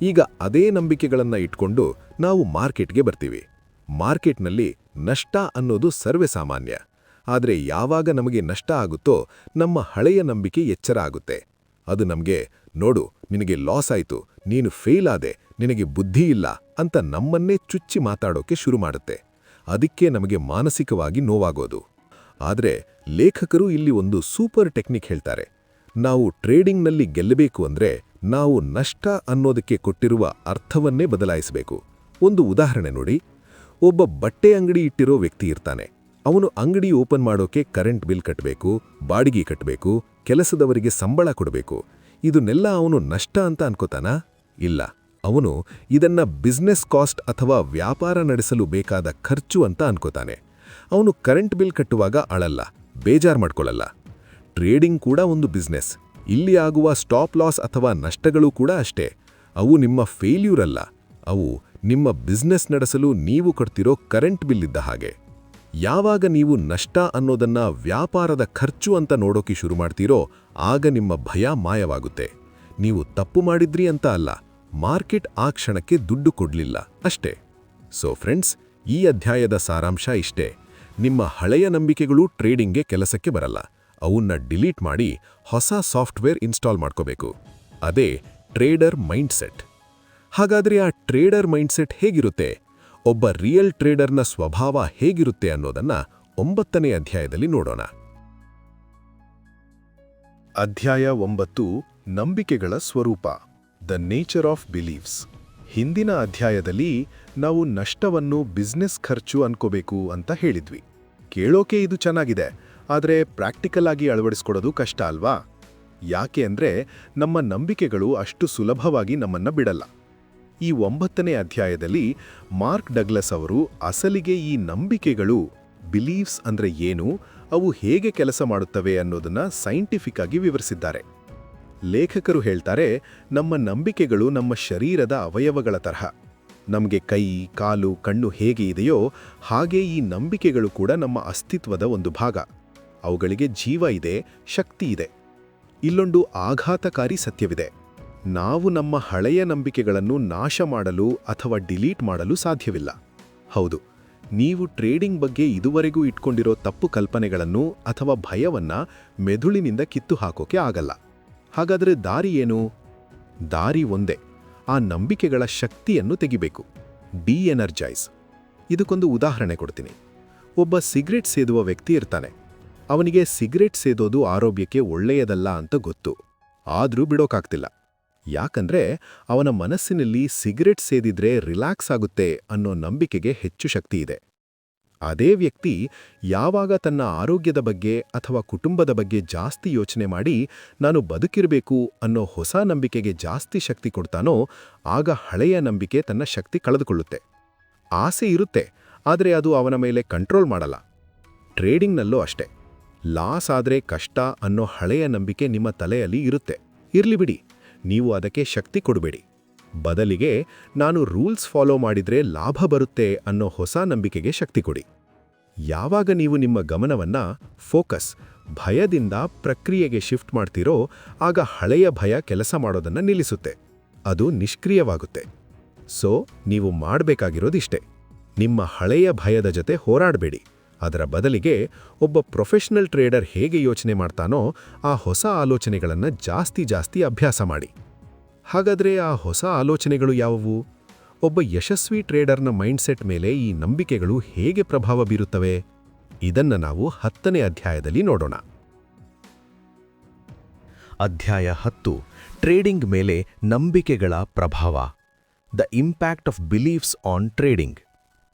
ಈಗ ಅದೇ ನಂಬಿಕೆಗಳನ್ನ ಇಟ್ಕೊಂಡು ನಾವು ಮಾರ್ಕೆಟ್ಗೆ ಬರ್ತೀವಿ. ಮಾರ್ಕೆಟ್ನಲ್ಲಿ ನಷ್ಟ ಅನ್ನೋದು ಸರ್ವೇ ಸಾಮಾನ್ಯ. ಆದರೆ ಯಾವಾಗ ನಮಗೆ ನಷ್ಟ ಆಗುತ್ತೋ ನಮ್ಮ ಹಳೆಯ ನಂಬಿಕೆ ಎಚ್ಚರ ಆಗುತ್ತೆ. ಅದು ನಮಗೆ, ನೋಡು ನಿನಗೆ ಲಾಸ್ ಆಯ್ತು, ನೀನು ಫೇಲ್ ಆದೆ, ನಿನಗೆ ಬುದ್ಧಿ ಇಲ್ಲ ಅಂತ ನಮ್ಮನ್ನೇ ಚುಚ್ಚಿ ಮಾತಾಡೋಕೆ ಶುರು ಮಾಡುತ್ತೆ. ಅದಕ್ಕೆ ನಮಗೆ ಮಾನಸಿಕವಾಗಿ ನೋವಾಗೋದು. ಆದರೆ ಲೇಖಕರು ಇಲ್ಲಿ ಒಂದು ಸೂಪರ್ ಟೆಕ್ನಿಕ್ ಹೇಳ್ತಾರೆ. ನಾವು ಟ್ರೇಡಿಂಗ್ನಲ್ಲಿ ಗೆಲ್ಲಬೇಕು ಅಂದ್ರೆ ನಾವು ನಷ್ಟ ಅನ್ನೋದಕ್ಕೆ ಕೊಟ್ಟಿರುವ ಅರ್ಥವನ್ನೇ ಬದಲಾಯಿಸಬೇಕು. ಒಂದು ಉದಾಹರಣೆ ನೋಡಿ. ಒಬ್ಬ ಬಟ್ಟೆ ಅಂಗಡಿ ಇಟ್ಟಿರೋ ವ್ಯಕ್ತಿ ಇರ್ತಾನೆ. ಅವನು ಅಂಗಡಿ ಓಪನ್ ಮಾಡೋಕೆ ಕರೆಂಟ್ ಬಿಲ್ ಕಟ್ಟಬೇಕು, ಬಾಡಿಗೆ ಕಟ್ಟಬೇಕು, ಕೆಲಸದವರಿಗೆ ಸಂಬಳ ಕೊಡಬೇಕು. ಇದನ್ನೆಲ್ಲ ಅವನು ನಷ್ಟ ಅಂತ ಅನ್ಕೋತಾನಾ? ಇಲ್ಲ. ಅವನು ಇದನ್ನ ಬಿಸ್ನೆಸ್ ಕಾಸ್ಟ್ ಅಥವಾ ವ್ಯಾಪಾರ ನಡೆಸಲು ಬೇಕಾದ ಖರ್ಚು ಅಂತ ಅನ್ಕೋತಾನೆ. ಅವನು ಕರೆಂಟ್ ಬಿಲ್ ಕಟ್ಟುವಾಗ ಅಳಲ್ಲ, ಬೇಜಾರ್ ಮಾಡ್ಕೊಳ್ಳಲ್ಲ. ಟ್ರೇಡಿಂಗ್ ಕೂಡ ಒಂದು ಬಿಸ್ನೆಸ್. ಇಲ್ಲಿ ಆಗುವ ಸ್ಟಾಪ್ ಲಾಸ್ ಅಥವಾ ನಷ್ಟಗಳು ಕೂಡ ಅಷ್ಟೇ. ಅವು ನಿಮ್ಮ ಫೇಲ್ಯೂರ್ ಅಲ್ಲ, ಅವು ನಿಮ್ಮ ಬಿಸ್ನೆಸ್ ನಡೆಸಲು ನೀವು ಕೊಡ್ತಿರೋ ಕರೆಂಟ್ ಬಿಲ್ ಇದ್ದ ಹಾಗೆ. ಯಾವಾಗ ನೀವು ನಷ್ಟ ಅನ್ನೋದನ್ನ ವ್ಯಾಪಾರದ ಖರ್ಚು ಅಂತ ನೋಡೋಕೆ ಶುರು ಮಾಡ್ತೀರೋ, ಆಗ ನಿಮ್ಮ ಭಯ ಮಾಯವಾಗುತ್ತೆ. ನೀವು ತಪ್ಪು ಮಾಡಿದ್ರಿ ಅಂತ ಅಲ್ಲ, ಮಾರ್ಕೆಟ್ ಆ ಕ್ಷಣಕ್ಕೆ ದುಡ್ಡು ಕೊಡ್ಲಿಲ್ಲ ಅಷ್ಟೇ. ಸೊ ಫ್ರೆಂಡ್ಸ್, ಈ ಅಧ್ಯಾಯದ ಸಾರಾಂಶ ಇಷ್ಟೇ. ನಿಮ್ಮ ಹಳೆಯ ನಂಬಿಕೆಗಳು ಟ್ರೇಡಿಂಗ್ಗೆ ಕೆಲಸಕ್ಕೆ ಬರಲ್ಲ. ಅವನ್ನ ಡಿಲೀಟ್ ಮಾಡಿ ಹೊಸ ಸಾಫ್ಟ್ವೇರ್ ಇನ್ಸ್ಟಾಲ್ ಮಾಡ್ಕೋಬೇಕು. ಅದೇ ಟ್ರೇಡರ್ ಮೈಂಡ್ಸೆಟ್. ಹಾಗಾದ್ರೆ ಆ ಟ್ರೇಡರ್ ಮೈಂಡ್ಸೆಟ್ ಹೇಗಿರುತ್ತೆ? ಒಬ್ಬ ರಿಯಲ್ ಟ್ರೇಡರ್ನ ಸ್ವಭಾವ ಹೇಗಿರುತ್ತೆ ಅನ್ನೋದನ್ನ 9ನೇ ಅಧ್ಯಾಯದಲ್ಲಿ ನೋಡೋಣ. ಅಧ್ಯಾಯ 9. ನಂಬಿಕೆಗಳ ಸ್ವರೂಪ. The nature of believes. ಹಿಂದಿನ ಅಧ್ಯಾಯದಲ್ಲಿ ನಾವು ನಷ್ಟವನ್ನು ಬಿಸ್ನೆಸ್ ಖರ್ಚು ಅನ್ಕೋಬೇಕು ಅಂತ ಹೇಳಿದ್ವಿ. ಕೇಳೋಕೆ ಇದು ಚೆನ್ನಾಗಿದೆ, ಆದರೆ ಪ್ರಾಕ್ಟಿಕಲ್ ಆಗಿ ಅಳವಡಿಸ್ಕೊಡೋದು ಕಷ್ಟ ಅಲ್ವಾ? ಯಾಕೆ ಅಂದ್ರೆ ನಮ್ಮ ನಂಬಿಕೆಗಳು ಅಷ್ಟು ಸುಲಭವಾಗಿ ನಮ್ಮನ್ನ ಬಿಡಲ್ಲ. ಈ 9ನೇ ಅಧ್ಯಾಯದಲ್ಲಿ ಮಾರ್ಕ್ ಡಗ್ಲಸ್ ಅವರು ಅಸಲಿಗೆ ಈ ನಂಬಿಕೆಗಳು, ಬಿಲೀವ್ಸ್ ಅಂದ್ರೆ ಏನು, ಅವು ಹೇಗೆ ಕೆಲಸ ಮಾಡುತ್ತವೆ ಅನ್ನೋದನ್ನ ಸೈಂಟಿಫಿಕ್ ಆಗಿ ವಿವರಿಸಿದ್ದಾರೆ. ಲೇಖಕರು ಹೇಳ್ತಾರೆ, ನಮ್ಮ ನಂಬಿಕೆಗಳು ನಮ್ಮ ಶರೀರದ ಅವಯವಗಳ ತರಹ. ನಮಗೆ ಕೈ, ಕಾಲು, ಕಣ್ಣು ಹೇಗೆ ಇದೆಯೋ ಹಾಗೆ ಈ ನಂಬಿಕೆಗಳು ಕೂಡ ನಮ್ಮ ಅಸ್ತಿತ್ವದ ಒಂದು ಭಾಗ. ಅವುಗಳಿಗೆ ಜೀವ ಇದೆ, ಶಕ್ತಿ ಇದೆ. ಇಲ್ಲೊಂದು ಆಘಾತಕಾರಿ ಸತ್ಯವಿದೆ. ನಾವು ನಮ್ಮ ಹಳೆಯ ನಂಬಿಕೆಗಳನ್ನು ನಾಶ ಮಾಡಲು ಅಥವಾ ಡಿಲೀಟ್ ಮಾಡಲು ಸಾಧ್ಯವಿಲ್ಲ. ಹೌದು, ನೀವು ಟ್ರೇಡಿಂಗ್ ಬಗ್ಗೆ ಇದುವರೆಗೂ ಇಟ್ಕೊಂಡಿರೋ ತಪ್ಪು ಕಲ್ಪನೆಗಳನ್ನು ಅಥವಾ ಭಯವನ್ನ ಮೆದುಳಿನಿಂದ ಕಿತ್ತು ಹಾಕೋಕೆ ಆಗಲ್ಲ. ಹಾಗಾದರೆ ದಾರಿ ಏನು? ದಾರಿ ಒಂದೇ, ಆ ನಂಬಿಕೆಗಳ ಶಕ್ತಿಯನ್ನು ತೆಗಿಬೇಕು. ಡಿ-ಎನರ್ಜೈಸ್. ಇದಕ್ಕೊಂದು ಉದಾಹರಣೆ ಕೊಡ್ತೀನಿ. ಒಬ್ಬ ಸಿಗರೆಟ್ ಸೇದುವ ವ್ಯಕ್ತಿ ಇರ್ತಾನೆ. ಅವನಿಗೆ ಸಿಗರೆಟ್ ಸೇದೋದು ಆರೋಗ್ಯಕ್ಕೆ ಒಳ್ಳೆಯದಲ್ಲ ಅಂತ ಗೊತ್ತು. ಆದ್ರೂ ಬಿಡೋಕಾಗ್ತಿಲ್ಲ. ಯಾಕಂದ್ರೆ ಅವನ ಮನಸ್ಸಿನಲ್ಲಿ ಸಿಗರೆಟ್ ಸೇದಿದ್ರೆ ರಿಲ್ಯಾಕ್ಸ್ ಆಗುತ್ತೆ ಅನ್ನೋ ನಂಬಿಕೆಗೆ ಹೆಚ್ಚು ಶಕ್ತಿ ಇದೆ. ಅದೇ ವ್ಯಕ್ತಿ ಯಾವಾಗ ತನ್ನ ಆರೋಗ್ಯದ ಬಗ್ಗೆ ಅಥವಾ ಕುಟುಂಬದ ಬಗ್ಗೆ ಜಾಸ್ತಿ ಯೋಚನೆ ಮಾಡಿ ನಾನು ಬದುಕಿರಬೇಕು ಅನ್ನೋ ಹೊಸ ನಂಬಿಕೆಗೆ ಜಾಸ್ತಿ ಶಕ್ತಿ ಕೊಡ್ತಾನೋ, ಆಗ ಹಳೆಯ ನಂಬಿಕೆ ತನ್ನ ಶಕ್ತಿ ಕಳೆದುಕೊಳ್ಳುತ್ತೆ. ಆಸೆ ಇರುತ್ತೆ, ಆದರೆ ಅದು ಅವನ ಮೇಲೆ ಕಂಟ್ರೋಲ್ ಮಾಡಲ್ಲ. ಟ್ರೇಡಿಂಗ್ನಲ್ಲೂ ಅಷ್ಟೇ. ಲಾಸ್ ಆದ್ರೆ ಕಷ್ಟ ಅನ್ನೋ ಹಳೆಯ ನಂಬಿಕೆ ನಿಮ್ಮ ತಲೆಯಲ್ಲಿ ಇರುತ್ತೆ. ಇರ್ಲಿ ಬಿಡಿ, ನೀವು ಅದಕ್ಕೆ ಶಕ್ತಿ ಕೊಡಬೇಡಿ. ಬದಲಿಗೆ ನಾನು ರೂಲ್ಸ್ ಫಾಲೋ ಮಾಡಿದ್ರೆ ಲಾಭ ಬರುತ್ತೆ ಅನ್ನೋ ಹೊಸ ನಂಬಿಕೆಗೆ ಶಕ್ತಿ ಕೊಡಿ. ಯಾವಾಗ ನೀವು ನಿಮ್ಮ ಗಮನವನ್ನ ಫೋಕಸ್, ಭಯದಿಂದ ಪ್ರಕ್ರಿಯೆಗೆ ಶಿಫ್ಟ್ ಮಾಡ್ತೀರೋ, ಆಗ ಹಳೆಯ ಭಯ ಕೆಲಸ ಮಾಡೋದನ್ನ ನಿಲ್ಲಿಸುತ್ತೆ. ಅದು ನಿಷ್ಕ್ರಿಯವಾಗುತ್ತೆ. ಸೊ ನೀವು ಮಾಡಬೇಕಾಗಿರೋದಿಷ್ಟೇ, ನಿಮ್ಮ ಹಳೆಯ ಭಯದ ಜೊತೆ ಹೋರಾಡಬೇಡಿ. ಅದರ ಬದಲಿಗೆ ಒಬ್ಬ ಪ್ರೊಫೆಷನಲ್ ಟ್ರೇಡರ್ ಹೇಗೆ ಯೋಚನೆ ಮಾಡ್ತಾನೋ ಆ ಹೊಸ ಆಲೋಚನೆಗಳನ್ನು ಜಾಸ್ತಿ ಅಭ್ಯಾಸ ಮಾಡಿ. ಹಾಗಾದರೆ ಆ ಹೊಸ ಆಲೋಚನೆಗಳು ಯಾವುವು? ಒಬ್ಬ ಯಶಸ್ವಿ ಟ್ರೇಡರ್ನ ಮೈಂಡ್ಸೆಟ್ ಮೇಲೆ ಈ ನಂಬಿಕೆಗಳು ಹೇಗೆ ಪ್ರಭಾವ ಬೀರುತ್ತವೆ? ಇದನ್ನ ನಾವು 10ನೇ ಅಧ್ಯಾಯದಲ್ಲಿ ನೋಡೋಣ. ಅಧ್ಯಾಯ 10: ಟ್ರೇಡಿಂಗ್ ಮೇಲೆ ನಂಬಿಕೆಗಳ ಪ್ರಭಾವ. The impact of beliefs on trading.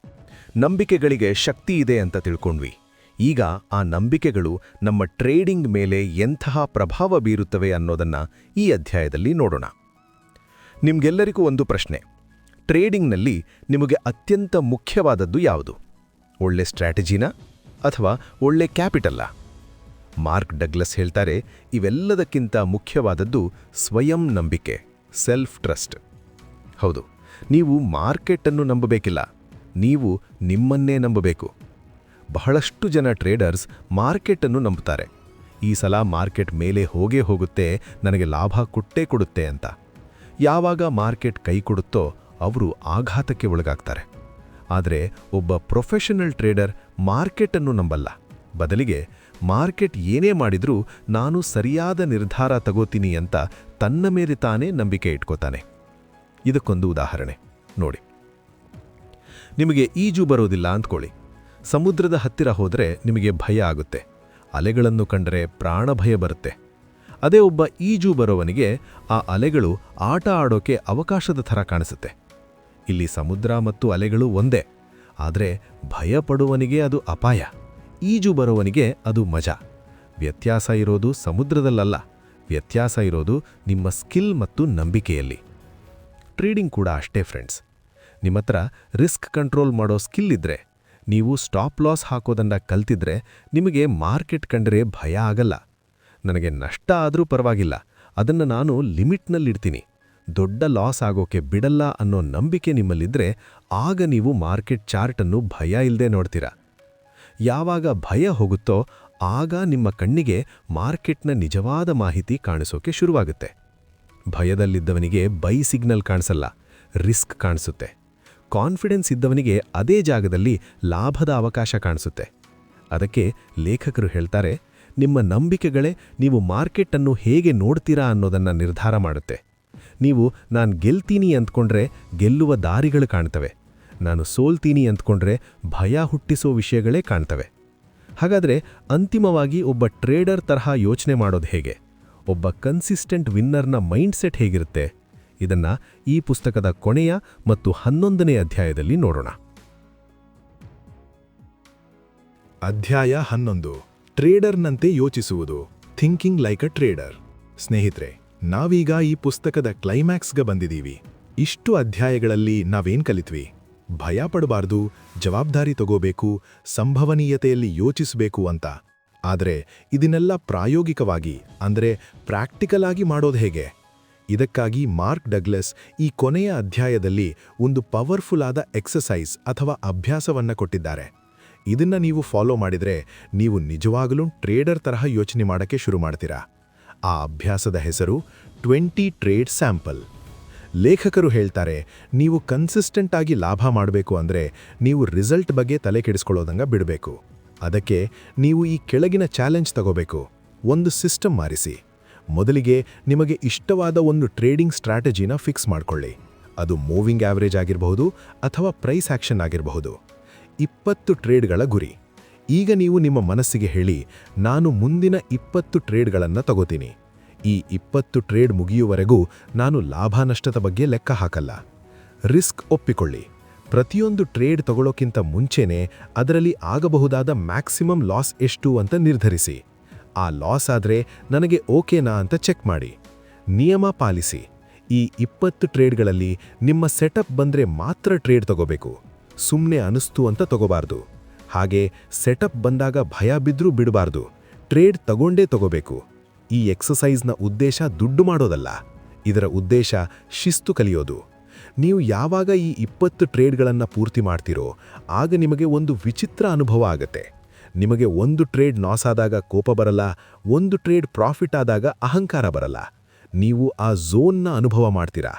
ನಂಬಿಕೆಗಳಿಗೆ ಶಕ್ತಿ ಇದೆ ಅಂತ ತಿಳ್ಕೊಂಡ್ವಿ. ಈಗ ಆ ನಂಬಿಕೆಗಳು ನಮ್ಮ ಟ್ರೇಡಿಂಗ್ ಮೇಲೆ ಎಂತಹ ಪ್ರಭಾವ ಬೀರುತ್ತವೆ ಅನ್ನೋದನ್ನ ಈ ಅಧ್ಯಾಯದಲ್ಲಿ ನೋಡೋಣ. ನಿಮ್ಗೆಲ್ಲರಿಗೂ ಒಂದು ಪ್ರಶ್ನೆ. ಟ್ರೇಡಿಂಗ್ನಲ್ಲಿ ನಿಮಗೆ ಅತ್ಯಂತ ಮುಖ್ಯವಾದದ್ದು ಯಾವುದು? ಒಳ್ಳೆ ಸ್ಟ್ರಾಟಜಿನಾ ಅಥವಾ ಒಳ್ಳೆ ಕ್ಯಾಪಿಟಲ್ಲಾ? ಮಾರ್ಕ್ ಡಗ್ಲಸ್ ಹೇಳ್ತಾರೆ, ಇವೆಲ್ಲದಕ್ಕಿಂತ ಮುಖ್ಯವಾದದ್ದು ಸ್ವಯಂ ನಂಬಿಕೆ, ಸೆಲ್ಫ್ ಟ್ರಸ್ಟ್. ಹೌದು, ನೀವು ಮಾರ್ಕೆಟನ್ನು ನಂಬಬೇಕಿಲ್ಲ, ನೀವು ನಿಮ್ಮನ್ನೇ ನಂಬಬೇಕು. ಬಹಳಷ್ಟು ಜನ ಟ್ರೇಡರ್ಸ್ ಮಾರ್ಕೆಟನ್ನು ನಂಬುತ್ತಾರೆ. ಈ ಸಲ ಮಾರ್ಕೆಟ್ ಮೇಲೆ ಹೋಗೇ ಹೋಗುತ್ತೆ, ನನಗೆ ಲಾಭ ಕೊಡುತ್ತೆ ಅಂತ. ಯಾವಾಗ ಮಾರ್ಕೆಟ್ ಕೈ ಕೊಡುತ್ತೋ ಅವರು ಆಘಾತಕ್ಕೆ ಒಳಗಾಗ್ತಾರೆ. ಆದರೆ ಒಬ್ಬ ಪ್ರೊಫೆಷನಲ್ ಟ್ರೇಡರ್ ಮಾರ್ಕೆಟನ್ನು ನಂಬಲ್ಲ. ಬದಲಿಗೆ ಮಾರ್ಕೆಟ್ ಏನೇ ಮಾಡಿದ್ರೂ ನಾನು ಸರಿಯಾದ ನಿರ್ಧಾರ ತಗೋತೀನಿ ಅಂತ ತನ್ನ ಮೇಲೆ ತಾನೇ ನಂಬಿಕೆ ಇಟ್ಕೋತಾನೆ. ಇದಕ್ಕೊಂದು ಉದಾಹರಣೆ ನೋಡಿ. ನಿಮಗೆ ಈಜು ಬರೋದಿಲ್ಲ ಅಂದ್ಕೊಳ್ಳಿ. ಸಮುದ್ರದ ಹತ್ತಿರ ಹೋದರೆ ನಿಮಗೆ ಭಯ ಆಗುತ್ತೆ. ಅಲೆಗಳನ್ನು ಕಂಡರೆ ಪ್ರಾಣ ಭಯ ಬರುತ್ತೆ. ಅದೇ ಒಬ್ಬ ಈಜು ಬರೋವನಿಗೆ ಆ ಅಲೆಗಳು ಆಟ ಆಡೋಕೆ ಅವಕಾಶದ ಥರ ಕಾಣಿಸುತ್ತೆ. ಇಲ್ಲಿ ಸಮುದ್ರ ಮತ್ತು ಅಲೆಗಳು ಒಂದೇ, ಆದರೆ ಭಯ ಪಡುವನಿಗೆ ಅದು ಅಪಾಯ, ಈಜು ಬರೋವನಿಗೆ ಅದು ಮಜಾ. ವ್ಯತ್ಯಾಸ ಇರೋದು ಸಮುದ್ರದಲ್ಲಲ್ಲ, ವ್ಯತ್ಯಾಸ ಇರೋದು ನಿಮ್ಮ ಸ್ಕಿಲ್ ಮತ್ತು ನಂಬಿಕೆಯಲ್ಲಿ. ಟ್ರೇಡಿಂಗ್ ಕೂಡ ಅಷ್ಟೇ ಫ್ರೆಂಡ್ಸ್. ನಿಮ್ಮತ್ರ ರಿಸ್ಕ್ ಕಂಟ್ರೋಲ್ ಮಾಡೋ ಸ್ಕಿಲ್ ಇದ್ರೆ, ನೀವು ಸ್ಟಾಪ್ ಲಾಸ್ ಹಾಕೋದನ್ನ ಕಲ್ತಿದ್ರೆ, ನಿಮಗೆ ಮಾರ್ಕೆಟ್ ಕಂಡ್ರೆ ಭಯ ಆಗಲ್ಲ. ನನಗೆ ನಷ್ಟ ಆದರೂ ಪರವಾಗಿಲ್ಲ, ಅದನ್ನು ನಾನು ಲಿಮಿಟ್ನಲ್ಲಿಡ್ತೀನಿ, ದೊಡ್ಡ ಲಾಸ್ ಆಗೋಕೆ ಬಿಡಲ್ಲ ಅನ್ನೋ ನಂಬಿಕೆ ನಿಮ್ಮಲ್ಲಿದ್ರೆ, ಆಗ ನೀವು ಮಾರ್ಕೆಟ್ ಚಾರ್ಟನ್ನು ಭಯ ಇಲ್ಲದೆ ನೋಡ್ತೀರಾ. ಯಾವಾಗ ಭಯ ಹೋಗುತ್ತೋ ಆಗ ನಿಮ್ಮ ಕಣ್ಣಿಗೆ ಮಾರ್ಕೆಟ್ನ ನಿಜವಾದ ಮಾಹಿತಿ ಕಾಣಿಸೋಕೆ ಶುರುವಾಗುತ್ತೆ. ಭಯದಲ್ಲಿದ್ದವನಿಗೆ ಬೈ ಸಿಗ್ನಲ್ ಕಾಣಿಸಲ್ಲ, ರಿಸ್ಕ್ ಕಾಣಿಸುತ್ತೆ. ಕಾನ್ಫಿಡೆನ್ಸ್ ಇದ್ದವನಿಗೆ ಅದೇ ಜಾಗದಲ್ಲಿ ಲಾಭದ ಅವಕಾಶ ಕಾಣಿಸುತ್ತೆ. ಅದಕ್ಕೆ ಲೇಖಕರು ಹೇಳ್ತಾರೆ, ನಿಮ್ಮ ನಂಬಿಕೆಗಳೇ ನೀವು ಮಾರ್ಕೆಟನ್ನು ಹೇಗೆ ನೋಡ್ತೀರಾ ಅನ್ನೋದನ್ನು ನಿರ್ಧಾರ ಮಾಡುತ್ತೆ. ನೀವು ನಾನು ಗೆಲ್ತೀನಿ ಅಂದ್ಕೊಂಡ್ರೆ ಗೆಲ್ಲುವ ದಾರಿಗಳು ಕಾಣ್ತವೆ, ನಾನು ಸೋಲ್ತೀನಿ ಅಂದ್ಕೊಂಡ್ರೆ ಭಯ ಹುಟ್ಟಿಸೋ ವಿಷಯಗಳೇ ಕಾಣ್ತವೆ. ಹಾಗಾದರೆ ಅಂತಿಮವಾಗಿ ಒಬ್ಬ ಟ್ರೇಡರ್ ತರಹ ಯೋಚನೆ ಮಾಡೋದು ಹೇಗೆ? ಒಬ್ಬ ಕನ್ಸಿಸ್ಟೆಂಟ್ ವಿನ್ನರ್ನ ಮೈಂಡ್ಸೆಟ್ ಹೇಗಿರುತ್ತೆ? ಇದನ್ನ ಈ ಪುಸ್ತಕದ ಕೊನೆಯ ಮತ್ತು 11ನೇ ಅಧ್ಯಾಯದಲ್ಲಿ ನೋಡೋಣ. ಅಧ್ಯಾಯ 11: ಟ್ರೇಡರ್ನಂತೆ ಯೋಚಿಸುವುದು, ಥಿಂಕಿಂಗ್ ಲೈಕ್ ಅ ಟ್ರೇಡರ್. ಸ್ನೇಹಿತರೆ, ನಾವೀಗ ಈ ಪುಸ್ತಕದ ಕ್ಲೈಮ್ಯಾಕ್ಸ್ಗೆ ಬಂದಿದ್ದೀವಿ. ಇಷ್ಟು ಅಧ್ಯಾಯಗಳಲ್ಲಿ ನಾವೇನ್ ಕಲಿತ್ವಿ? ಭಯ ಪಡಬಾರ್ದು, ಜವಾಬ್ದಾರಿ ತಗೋಬೇಕು, ಸಂಭವನೀಯತೆಯಲ್ಲಿ ಯೋಚಿಸಬೇಕು ಅಂತ. ಆದರೆ ಇದನ್ನೆಲ್ಲ ಪ್ರಾಯೋಗಿಕವಾಗಿ ಅಂದರೆ ಪ್ರಾಕ್ಟಿಕಲ್ ಆಗಿ ಮಾಡೋದು ಹೇಗೆ? ಇದಕ್ಕಾಗಿ ಮಾರ್ಕ್ ಡಗ್ಲಸ್ ಈ ಕೊನೆಯ ಅಧ್ಯಾಯದಲ್ಲಿ ಒಂದು ಪವರ್ಫುಲ್ ಆದ ಎಕ್ಸಸೈಸ್ ಅಥವಾ ಅಭ್ಯಾಸವನ್ನ ಕೊಟ್ಟಿದ್ದಾರೆ. ಇದನ್ನ ನೀವು ಫಾಲೋ ಮಾಡಿದರೆ ನೀವು ನಿಜವಾಗಲೂ ಟ್ರೇಡರ್ ತರಹ ಯೋಚನೆ ಮಾಡಕ್ಕೆ ಶುರು ಮಾಡ್ತೀರಾ. ಆ ಅಭ್ಯಾಸದ ಹೆಸರು 20 ಟ್ರೇಡ್ ಸ್ಯಾಂಪಲ್. ಲೇಖಕರು ಹೇಳ್ತಾರೆ, ನೀವು ಕನ್ಸಿಸ್ಟೆಂಟ್ ಆಗಿ ಲಾಭ ಮಾಡಬೇಕು ಅಂದರೆ ನೀವು ರಿಸಲ್ಟ್ ಬಗ್ಗೆ ತಲೆ ಕೆಡಿಸ್ಕೊಳ್ಳೋದಂಗ ಬಿಡಬೇಕು. ಅದಕ್ಕೆ ನೀವು ಈ ಕೆಳಗಿನ ಚಾಲೆಂಜ್ ತಗೋಬೇಕು. ಒಂದು ಸಿಸ್ಟಮ್ ಮಾರಿಸಿ. ಮೊದಲಿಗೆ ನಿಮಗೆ ಇಷ್ಟವಾದ ಒಂದು ಟ್ರೇಡಿಂಗ್ ಸ್ಟ್ರಾಟಜಿನ ಫಿಕ್ಸ್ ಮಾಡ್ಕೊಳ್ಳಿ. ಅದು ಮೂವಿಂಗ್ ಆವರೇಜ್ ಆಗಿರಬಹುದು ಅಥವಾ ಪ್ರೈಸ್ ಆಕ್ಷನ್ ಆಗಿರಬಹುದು. 20 ಟ್ರೇಡ್ಗಳ ಗುರಿ. ಈಗ ನೀವು ನಿಮ್ಮ ಮನಸ್ಸಿಗೆ ಹೇಳಿ, ನಾನು ಮುಂದಿನ 20 ಟ್ರೇಡ್ಗಳನ್ನು ತಗೋತೀನಿ. ಈ 20 ಟ್ರೇಡ್ ಮುಗಿಯುವವರೆಗೂ ನಾನು ಲಾಭ ನಷ್ಟದ ಬಗ್ಗೆ ಲೆಕ್ಕ ಹಾಕಲ್ಲ. ರಿಸ್ಕ್ ಒಪ್ಪಿಕೊಳ್ಳಿ. ಪ್ರತಿಯೊಂದು ಟ್ರೇಡ್ ತಗೊಳ್ಳೋಕ್ಕಿಂತ ಮುಂಚೆನೇ ಅದರಲ್ಲಿ ಆಗಬಹುದಾದ ಮ್ಯಾಕ್ಸಿಮಮ್ ಲಾಸ್ ಎಷ್ಟು ಅಂತ ನಿರ್ಧರಿಸಿ. ಆ ಲಾಸ್ ಆದರೆ ನನಗೆ ಓಕೆನಾ ಅಂತ ಚೆಕ್ ಮಾಡಿ. ನಿಯಮ ಪಾಲಿಸಿ. ಈ 20 ಟ್ರೇಡ್ಗಳಲ್ಲಿ ನಿಮ್ಮ ಸೆಟಪ್ ಬಂದರೆ ಮಾತ್ರ ಟ್ರೇಡ್ ತಗೋಬೇಕು. ಸುಮ್ಮನೆ ಅನಿಸ್ತು ಅಂತ ತಗೋಬಾರ್ದು. ಹಾಗೆ ಸೆಟಪ್ ಬಂದಾಗ ಭಯ ಬಿದ್ರೂ ಬಿಡಬಾರ್ದು. ಟ್ರೇಡ್ ತಗೊಂಡೇ ತಗೋಬೇಕು. ಈ ಎಕ್ಸಸೈಸ್ನ ಉದ್ದೇಶ ದುಡ್ಡು ಮಾಡೋದಲ್ಲ. ಇದರ ಉದ್ದೇಶ ಶಿಸ್ತು ಕಲಿಯೋದು. ನೀವು ಯಾವಾಗ ಈ 20 ಟ್ರೇಡ್ಗಳನ್ನು ಪೂರ್ತಿ ಮಾಡ್ತೀರೋ ಆಗ ನಿಮಗೆ ಒಂದು ವಿಚಿತ್ರ ಅನುಭವ ಆಗತ್ತೆ. ನಿಮಗೆ ಒಂದು ಟ್ರೇಡ್ ಲಾಸ್ ಆದಾಗ ಕೋಪ ಬರಲ್ಲ, ಒಂದು ಟ್ರೇಡ್ ಪ್ರಾಫಿಟ್ ಆದಾಗ ಅಹಂಕಾರ ಬರಲ್ಲ. ನೀವು ಆ ಝೋನ್ನ ಅನುಭವ ಮಾಡ್ತೀರಾ.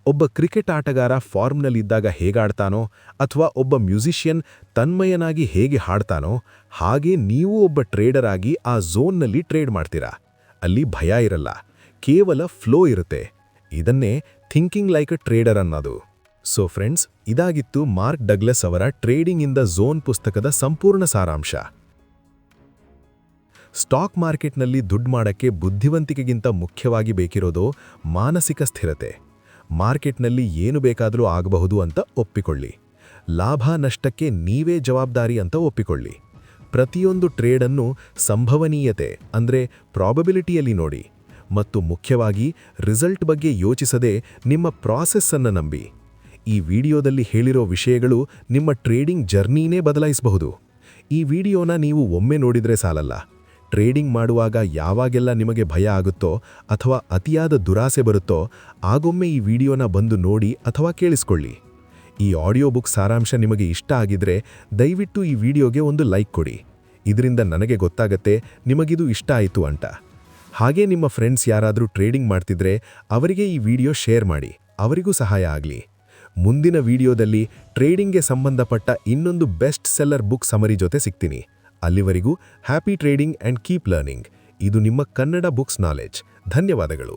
ಒಬ್ಬ ಕ್ರಿಕೆಟ್ ಆಟಗಾರ ಫಾರ್ಮ್ನಲ್ಲಿದ್ದಾಗ ಹೇಗಾಡ್ತಾನೋ ಅಥವಾ ಒಬ್ಬ ಮ್ಯೂಸಿಷಿಯನ್ ತನ್ಮಯನಾಗಿ ಹೇಗೆ ಹಾಡ್ತಾನೋ ಹಾಗೆ ನೀವು ಒಬ್ಬ ಟ್ರೇಡರ್ ಆಗಿ ಆ ಝೋನ್ನಲ್ಲಿ ಟ್ರೇಡ್ ಮಾಡ್ತೀರಾ. ಅಲ್ಲಿ ಭಯ ಇರಲ್ಲ, ಕೇವಲ ಫ್ಲೋ ಇರುತ್ತೆ. ಇದನ್ನೇ ಥಿಂಕಿಂಗ್ ಲೈಕ್ ಅ ಟ್ರೇಡರ್ ಅನ್ನೋದು. ಸೊ ಫ್ರೆಂಡ್ಸ್, ಇದಾಗಿತ್ತು ಮಾರ್ಕ್ ಡಗ್ಲಸ್ ಅವರ ಟ್ರೇಡಿಂಗ್ ಇನ್ ದ ಝೋನ್ ಪುಸ್ತಕದ ಸಂಪೂರ್ಣ ಸಾರಾಂಶ. ಸ್ಟಾಕ್ ಮಾರ್ಕೆಟ್ನಲ್ಲಿ ದುಡ್ಡು ಮಾಡಕ್ಕೆ ಬುದ್ಧಿವಂತಿಕೆಗಿಂತ ಮುಖ್ಯವಾಗಿ ಬೇಕಿರೋದು ಮಾನಸಿಕ ಸ್ಥಿರತೆ. ಮಾರ್ಕೆಟ್ನಲ್ಲಿ ಏನು ಬೇಕಾದರೂ ಆಗಬಹುದು ಅಂತ ಒಪ್ಪಿಕೊಳ್ಳಿ. ಲಾಭ ನಷ್ಟಕ್ಕೆ ನೀವೇ ಜವಾಬ್ದಾರಿ ಅಂತ ಒಪ್ಪಿಕೊಳ್ಳಿ. ಪ್ರತಿಯೊಂದು ಟ್ರೇಡನ್ನು ಸಂಭವನೀಯತೆ ಅಂದರೆ ಪ್ರಾಬಬಿಲಿಟಿಯಲ್ಲಿ ನೋಡಿ. ಮತ್ತು ಮುಖ್ಯವಾಗಿ ರಿಸಲ್ಟ್ ಬಗ್ಗೆ ಯೋಚಿಸದೆ ನಿಮ್ಮ ಪ್ರಾಸೆಸ್ ಅನ್ನು ನಂಬಿ. ಈ ವಿಡಿಯೋದಲ್ಲಿ ಹೇಳಿರೋ ವಿಷಯಗಳು ನಿಮ್ಮ ಟ್ರೇಡಿಂಗ್ ಜರ್ನಿನೇ ಬದಲಾಯಿಸಬಹುದು. ಈ ವಿಡಿಯೋನ ನೀವು ಒಮ್ಮೆ ನೋಡಿದರೆ ಸಾಲಲ್ಲ. ಟ್ರೇಡಿಂಗ್ ಮಾಡುವಾಗ ಯಾವಾಗೆಲ್ಲ ನಿಮಗೆ ಭಯ ಆಗುತ್ತೋ ಅಥವಾ ಅತಿಯಾದ ದುರಾಸೆ ಬರುತ್ತೋ ಆಗೊಮ್ಮೆ ಈ ವಿಡಿಯೋನ ಬಂದು ನೋಡಿ ಅಥವಾ ಕೇಳಿಸ್ಕೊಳ್ಳಿ. ಈ ಆಡಿಯೋ ಬುಕ್ ಸಾರಾಂಶ ನಿಮಗೆ ಇಷ್ಟ ಆಗಿದ್ರೆ ದಯವಿಟ್ಟು ಈ ವಿಡಿಯೋಗೆ ಒಂದು ಲೈಕ್ ಕೊಡಿ. ಇದರಿಂದ ನನಗೆ ಗೊತ್ತಾಗತ್ತೆ ನಿಮಗಿದು ಇಷ್ಟ ಆಯಿತು ಅಂತ. ಹಾಗೆ ನಿಮ್ಮ ಫ್ರೆಂಡ್ಸ್ ಯಾರಾದರೂ ಟ್ರೇಡಿಂಗ್ ಮಾಡ್ತಿದ್ರೆ ಅವರಿಗೆ ಈ ವಿಡಿಯೋ ಶೇರ್ ಮಾಡಿ, ಅವರಿಗೂ ಸಹಾಯ ಆಗಲಿ. ಮುಂದಿನ ವಿಡಿಯೋದಲ್ಲಿ ಟ್ರೇಡಿಂಗ್ಗೆ ಸಂಬಂಧಪಟ್ಟ ಇನ್ನೊಂದು ಬೆಸ್ಟ್ ಸೆಲ್ಲರ್ ಬುಕ್ ಸಮರಿ ಜೊತೆ ಸಿಗ್ತೀನಿ. ಅಲ್ಲಿವರೆಗೂ happy trading and keep learning. ಇದು ನಿಮ್ಮ ಕನ್ನಡ ಬುಕ್ಸ್ ನಾಲೆಡ್ಜ್. ಧನ್ಯವಾದಗಳು.